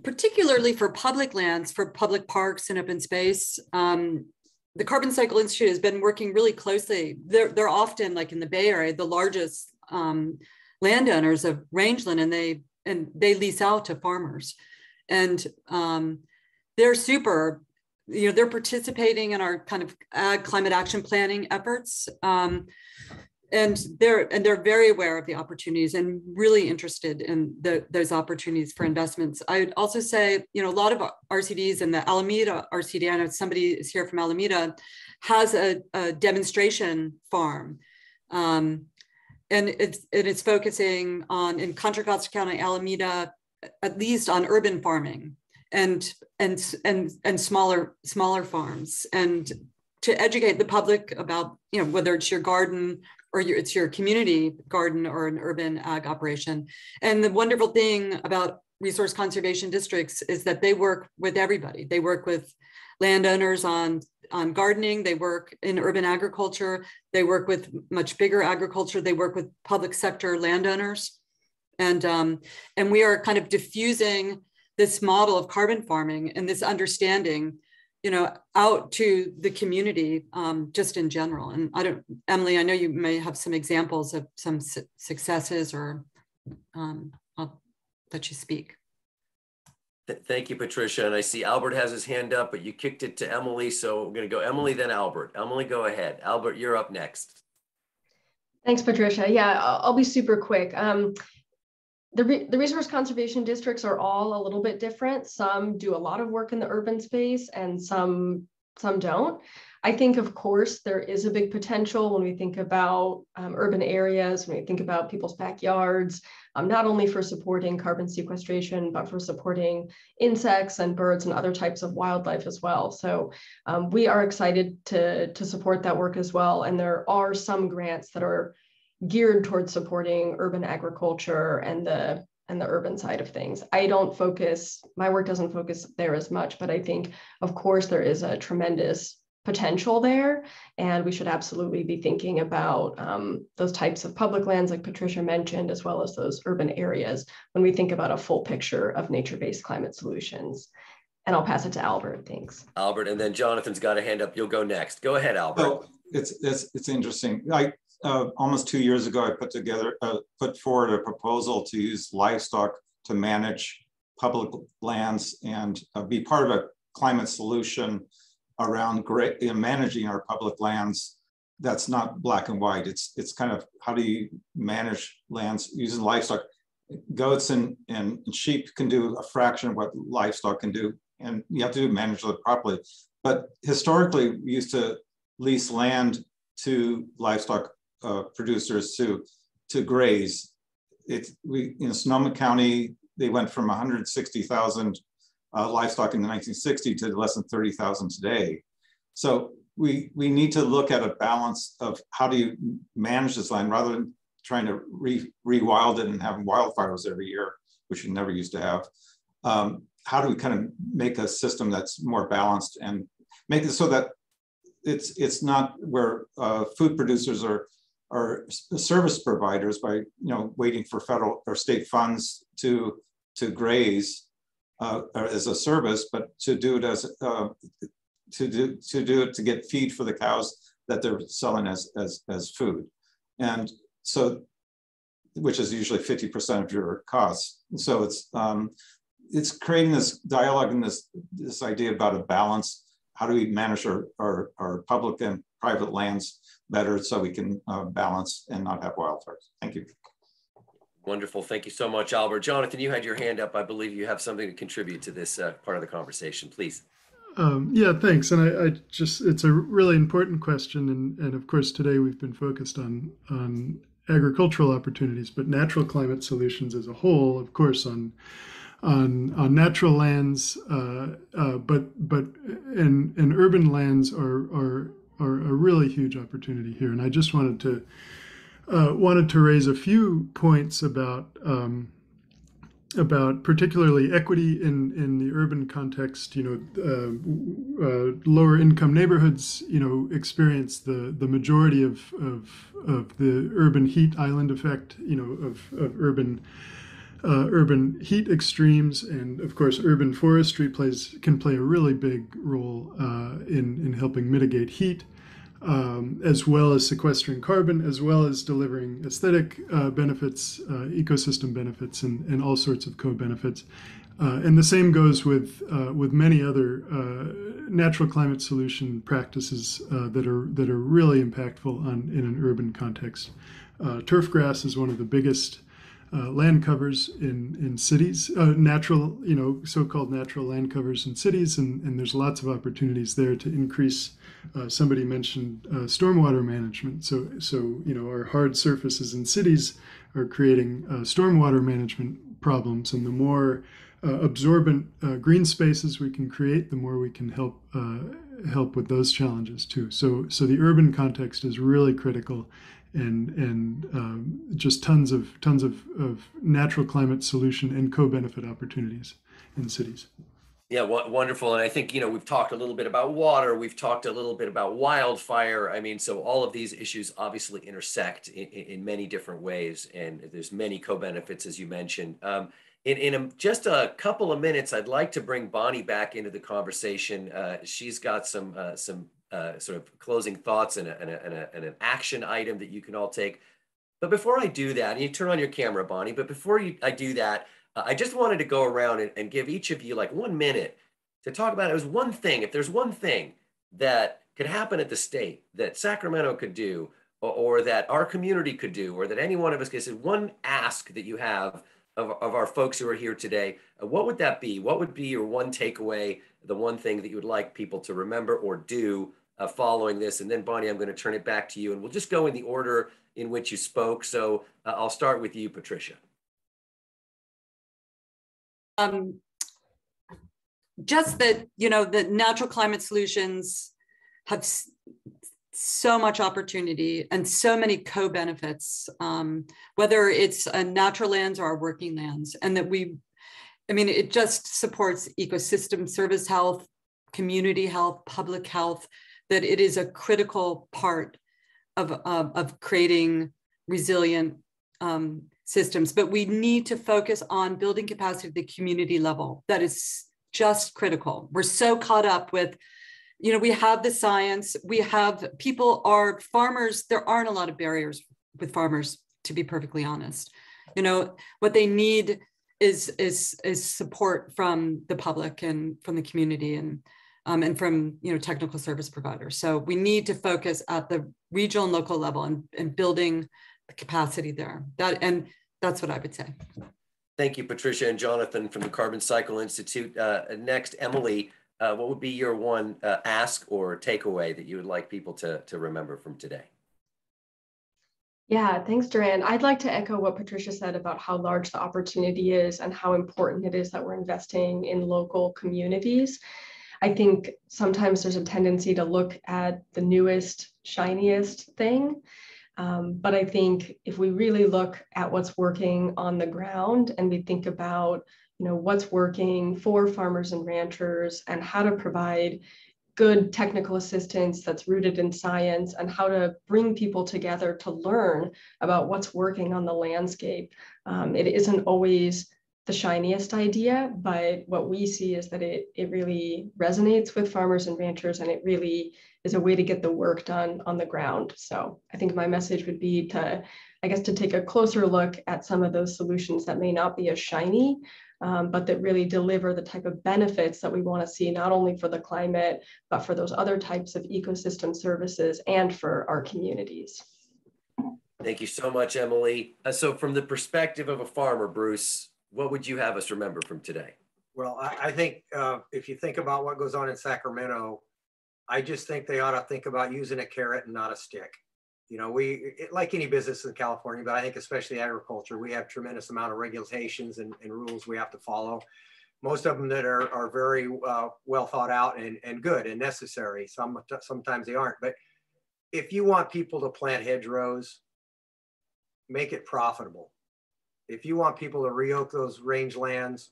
particularly for public lands, for public parks and open space, the Carbon Cycle Institute has been working really closely. They're often, like in the Bay Area, the largest landowners of rangeland, and they lease out to farmers. And they're super, they're participating in our kind of ag climate action planning efforts. And they're very aware of the opportunities and really interested in those opportunities for investments. I would also say, a lot of RCDs, and the Alameda RCD, I know somebody is here from Alameda, has a demonstration farm. And it's focusing on, in Contra Costa County, Alameda, at least on urban farming and smaller farms, and to educate the public about, whether it's your garden or it's your community garden or an urban ag operation. And the wonderful thing about resource conservation districts is that they work with everybody. They work with landowners on gardening, they work in urban agriculture, they work with much bigger agriculture, they work with public sector landowners. And we are kind of diffusing this model of carbon farming and this understanding, out to the community, just in general. And Emily, I know you may have some examples of some successes, or I'll let you speak. Thank you, Patricia. And I see Albert has his hand up, but you kicked it to Emily. So we're going to go Emily, then Albert. Emily, go ahead. Albert, you're up next. Thanks, Patricia. Yeah, I'll be super quick. The resource conservation districts are all a little bit different. Some do a lot of work in the urban space and some don't. I think, of course, there is a big potential when we think about urban areas, when we think about people's backyards, not only for supporting carbon sequestration, but for supporting insects and birds and other types of wildlife as well. So we are excited to support that work as well. And there are some grants that are geared towards supporting urban agriculture and the urban side of things. My work doesn't focus there as much, but I think, of course, there is a tremendous potential there, and we should absolutely be thinking about those types of public lands like Patricia mentioned, as well as those urban areas when we think about a full picture of nature-based climate solutions. And I'll pass it to Albert. Thanks. Albert, and then Jonathan's got a hand up. You'll go next. Go ahead, Albert. So it's interesting. Almost 2 years ago, I put forward a proposal to use livestock to manage public lands and be part of a climate solution around managing our public lands. That's not black and white. It's kind of, how do you manage lands using livestock? Goats and sheep can do a fraction of what livestock can do, and you have to manage it properly. But historically, we used to lease land to livestock producers to graze. In Sonoma County, they went from 160,000 livestock in the 1960s to less than 30,000 today. So we need to look at a balance of how do you manage this land rather than trying to rewild it and having wildfires every year, which we never used to have. How do we kind of make a system that's more balanced and make it so that it's not where food producers are service providers by waiting for federal or state funds to graze as a service, but to do it as to get feed for the cows that they're selling as food, and so which is usually 50% of your costs. So it's creating this dialogue and this idea about a balance. How do we manage our public and private lands better so we can balance and not have wildfires? Thank you. Wonderful. Thank you so much, Albert. Jonathan, you had your hand up. I believe you have something to contribute to this part of the conversation, please. Yeah, thanks. And it's a really important question. And of course, today we've been focused on agricultural opportunities, but natural climate solutions as a whole, of course, on natural lands, but urban lands are a really huge opportunity here. And I just wanted to raise a few points about particularly equity in the urban context. Lower income neighborhoods, experience the majority of the urban heat island effect, of urban heat extremes, and of course urban forestry can play a really big role in helping mitigate heat, as well as sequestering carbon, as well as delivering aesthetic benefits, ecosystem benefits, and all sorts of co-benefits. And the same goes with many other natural climate solution practices that are really impactful in an urban context. Turf grass is one of the biggest land covers in cities, natural, so-called natural land covers in cities, and there's lots of opportunities there to increase. Somebody mentioned stormwater management. So our hard surfaces in cities are creating stormwater management problems, and the more absorbent green spaces we can create, the more we can help with those challenges too. So the urban context is really critical, and just tons of natural climate solution and co-benefit opportunities in cities. Yeah, wonderful. And I think, you know, we've talked a little bit about water. We've talked a little bit about wildfire. I mean, so all of these issues obviously intersect in many different ways. And there's many co-benefits, as you mentioned. Just a couple of minutes, I'd like to bring Bonnie back into the conversation. She's got some sort of closing thoughts and an action item that you can all take. But before I do that, and you turn on your camera, Bonnie, but before I do that, I just wanted to go around and give each of you like 1 minute to talk about it was one thing. If there's one thing that could happen at the state that Sacramento could do, or that our community could do, or that any one of us could say, one ask that you have of our folks who are here today, what would that be? What would be your one takeaway, the one thing that you would like people to remember or do following this? And then Bonnie, I'm going to turn it back to you, and we'll just go in the order in which you spoke. So I'll start with you, Patricia. Just that, you know, the natural climate solutions have so much opportunity and so many co-benefits, whether it's natural lands or our working lands. And that it just supports ecosystem service health, community health, public health, that it is a critical part of creating resilient systems. But we need to focus on building capacity at the community level. That is just critical. We're so caught up with, you know, we have the science, we have farmers, there aren't a lot of barriers with farmers, to be perfectly honest. You know, what they need is support from the public and from the community and from, you know, technical service providers. So we need to focus at the regional and local level and building the capacity there. That's what I would say. Thank you, Patricia and Jonathan from the Carbon Cycle Institute. Next, Emily, what would be your one ask or takeaway that you would like people to remember from today? Yeah, thanks, Duran. I'd like to echo what Patricia said about how large the opportunity is and how important it is that we're investing in local communities. I think sometimes there's a tendency to look at the newest, shiniest thing. But I think if we really look at what's working on the ground and we think about, you know, what's working for farmers and ranchers and how to provide good technical assistance that's rooted in science and how to bring people together to learn about what's working on the landscape. It isn't always the shiniest idea, but what we see is that it really resonates with farmers and ranchers, and it really is a way to get the work done on the ground. So I think my message would be to take a closer look at some of those solutions that may not be as shiny, but that really deliver the type of benefits that we want to see, not only for the climate, but for those other types of ecosystem services and for our communities. Thank you so much, Emily. So from the perspective of a farmer, Bruce, what would you have us remember from today? Well, I think if you think about what goes on in Sacramento, I just think they ought to think about using a carrot and not a stick. You know, like any business in California, but I think especially agriculture, we have tremendous amount of regulations and rules we have to follow. Most of them that are very well thought out and good and necessary. Sometimes they aren't. But if you want people to plant hedgerows, make it profitable. If you want people to re-oak those range lands,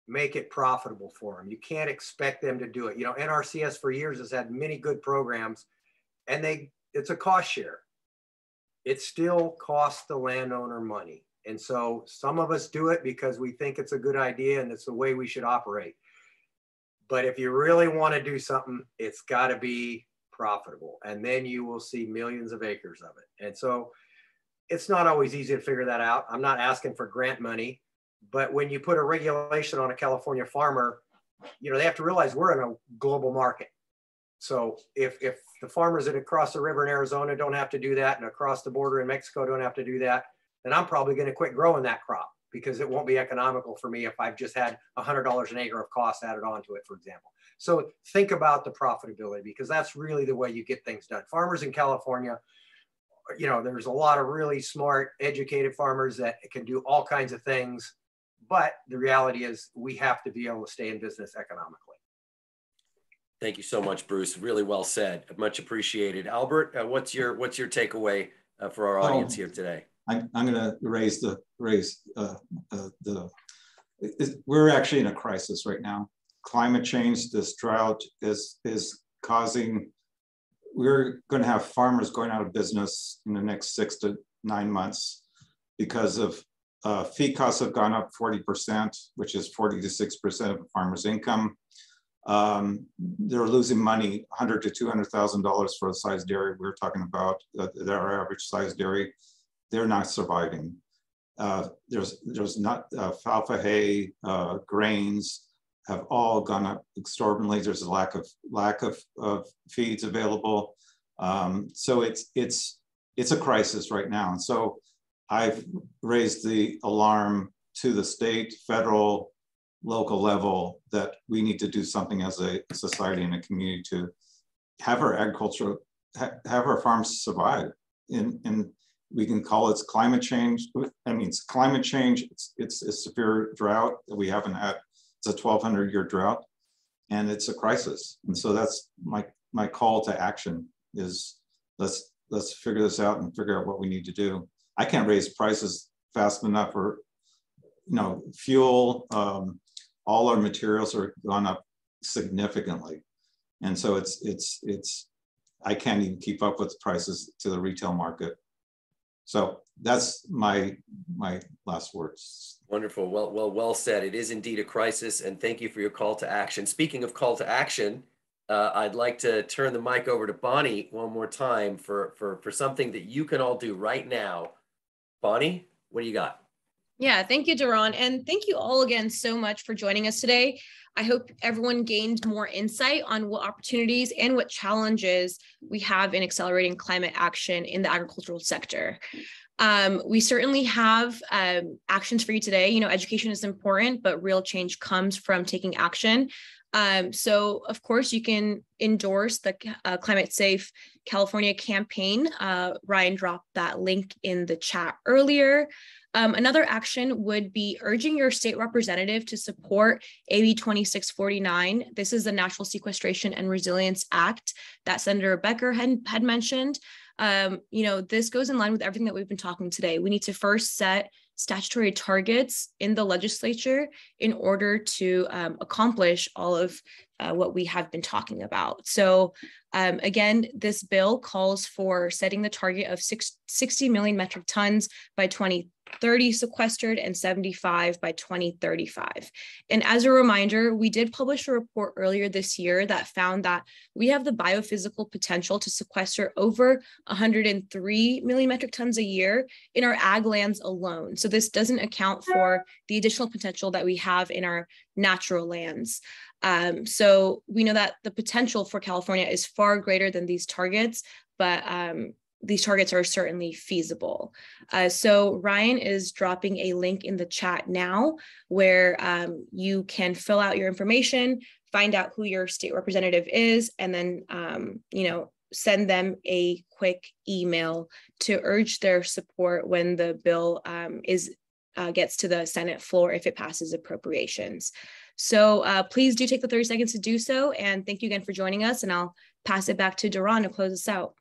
make it profitable for them. You can't expect them to do it. You know, NRCS for years has had many good programs, and it's a cost share. It still costs the landowner money. And so some of us do it because we think it's a good idea and it's the way we should operate. But if you really want to do something, it's got to be profitable. And then you will see millions of acres of it. And so it's not always easy to figure that out. I'm not asking for grant money, but when you put a regulation on a California farmer, you know, they have to realize we're in a global market. So if the farmers that across the river in Arizona don't have to do that, and across the border in Mexico don't have to do that, then I'm probably going to quit growing that crop because it won't be economical for me if I've just had $100 an acre of cost added onto it, for example. So think about the profitability, because that's really the way you get things done. Farmers in California, you know, there's a lot of really smart, educated farmers that can do all kinds of things, but the reality is we have to be able to stay in business economically. Thank you so much, Bruce. Really well said. Much appreciated. Albert, what's your takeaway for our audience here today? I'm going to we're actually in a crisis right now. Climate change, this drought is causing, we're going to have farmers going out of business in the next 6 to 9 months because of feed costs have gone up 40%, which is 40 to 6% of a farmer's income. They're losing money, $100,000 to $200,000 for a size dairy. We're talking about our average size dairy. They're not surviving. There's not alfalfa hay, grains have all gone up exorbitantly. There's a lack of feeds available. So it's a crisis right now. And so I've raised the alarm to the state, federal, local level that we need to do something as a society and a community to have our agriculture, have our farms survive. And we can call it climate change. I mean, it's climate change. It's a severe drought that we haven't had. It's a 1,200-year drought, and it's a crisis. And so that's my call to action is let's figure this out and figure out what we need to do. I can't raise prices fast enough, or fuel. All our materials are gone up significantly, and so it's I can't even keep up with prices to the retail market. So that's my last words. Wonderful. Well said. It is indeed a crisis, and thank you for your call to action. Speaking of call to action, I'd like to turn the mic over to Bonnie one more time for something that you can all do right now. Bonnie, what do you got? Yeah, thank you, Duran. And thank you all again so much for joining us today. I hope everyone gained more insight on what opportunities and what challenges we have in accelerating climate action in the agricultural sector. We certainly have actions for you today. Education is important, but real change comes from taking action. So of course you can endorse the Climate Safe California campaign. Ryan dropped that link in the chat earlier. Another action would be urging your state representative to support AB 2649. This is the National Sequestration and Resilience Act that Senator Becker had mentioned. This goes in line with everything that we've been talking today. We need to first set statutory targets in the legislature in order to accomplish all of what we have been talking about. So again, this bill calls for setting the target of 60 million metric tons by 2030 sequestered and 75 by 2035. And as a reminder, we did publish a report earlier this year that found that we have the biophysical potential to sequester over 103 million metric tons a year in our ag lands alone. So this doesn't account for the additional potential that we have in our natural lands. So we know that the potential for California is far greater than these targets, but these targets are certainly feasible. So Ryan is dropping a link in the chat now where you can fill out your information, find out who your state representative is, and then, send them a quick email to urge their support when the bill gets to the Senate floor if it passes appropriations. So please do take the 30 seconds to do so. And thank you again for joining us. And I'll pass it back to Duran to close us out.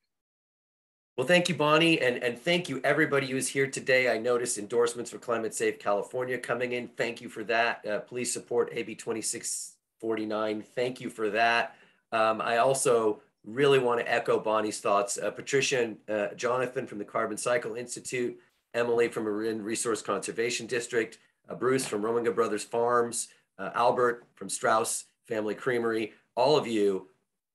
Well, thank you, Bonnie. And thank you, everybody who is here today. I noticed endorsements for Climate Safe California coming in. Thank you for that. Please support AB 2649. Thank you for that. I also really want to echo Bonnie's thoughts. Patricia and Jonathan from the Carbon Cycle Institute, Emily from Marin Resource Conservation District, Bruce from Rominger Brothers Farms, Albert from Strauss Family Creamery, all of you,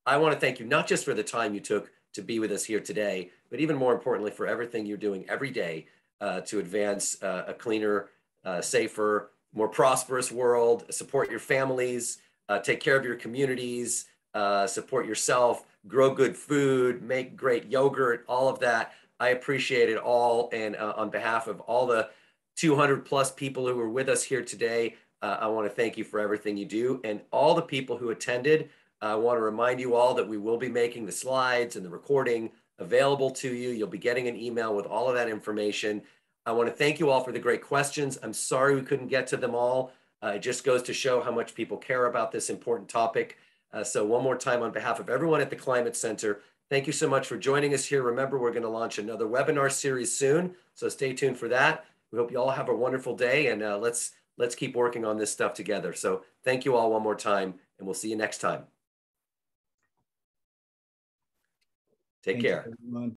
I want to thank you not just for the time you took to be with us here today, but even more importantly for everything you're doing every day to advance a cleaner, safer, more prosperous world, support your families, take care of your communities, support yourself, grow good food, make great yogurt, all of that. I appreciate it all. And on behalf of all the 200 plus people who were with us here today, I want to thank you for everything you do. And all the people who attended, I want to remind you all that we will be making the slides and the recording available to you. You'll be getting an email with all of that information. I want to thank you all for the great questions. I'm sorry we couldn't get to them all. It just goes to show how much people care about this important topic. So one more time on behalf of everyone at the Climate Center, Thank you so much for joining us here. Remember, we're going to launch another webinar series soon, so stay tuned for that. We hope you all have a wonderful day, and let's keep working on this stuff together. So thank you all one more time, and we'll see you next time. Take care.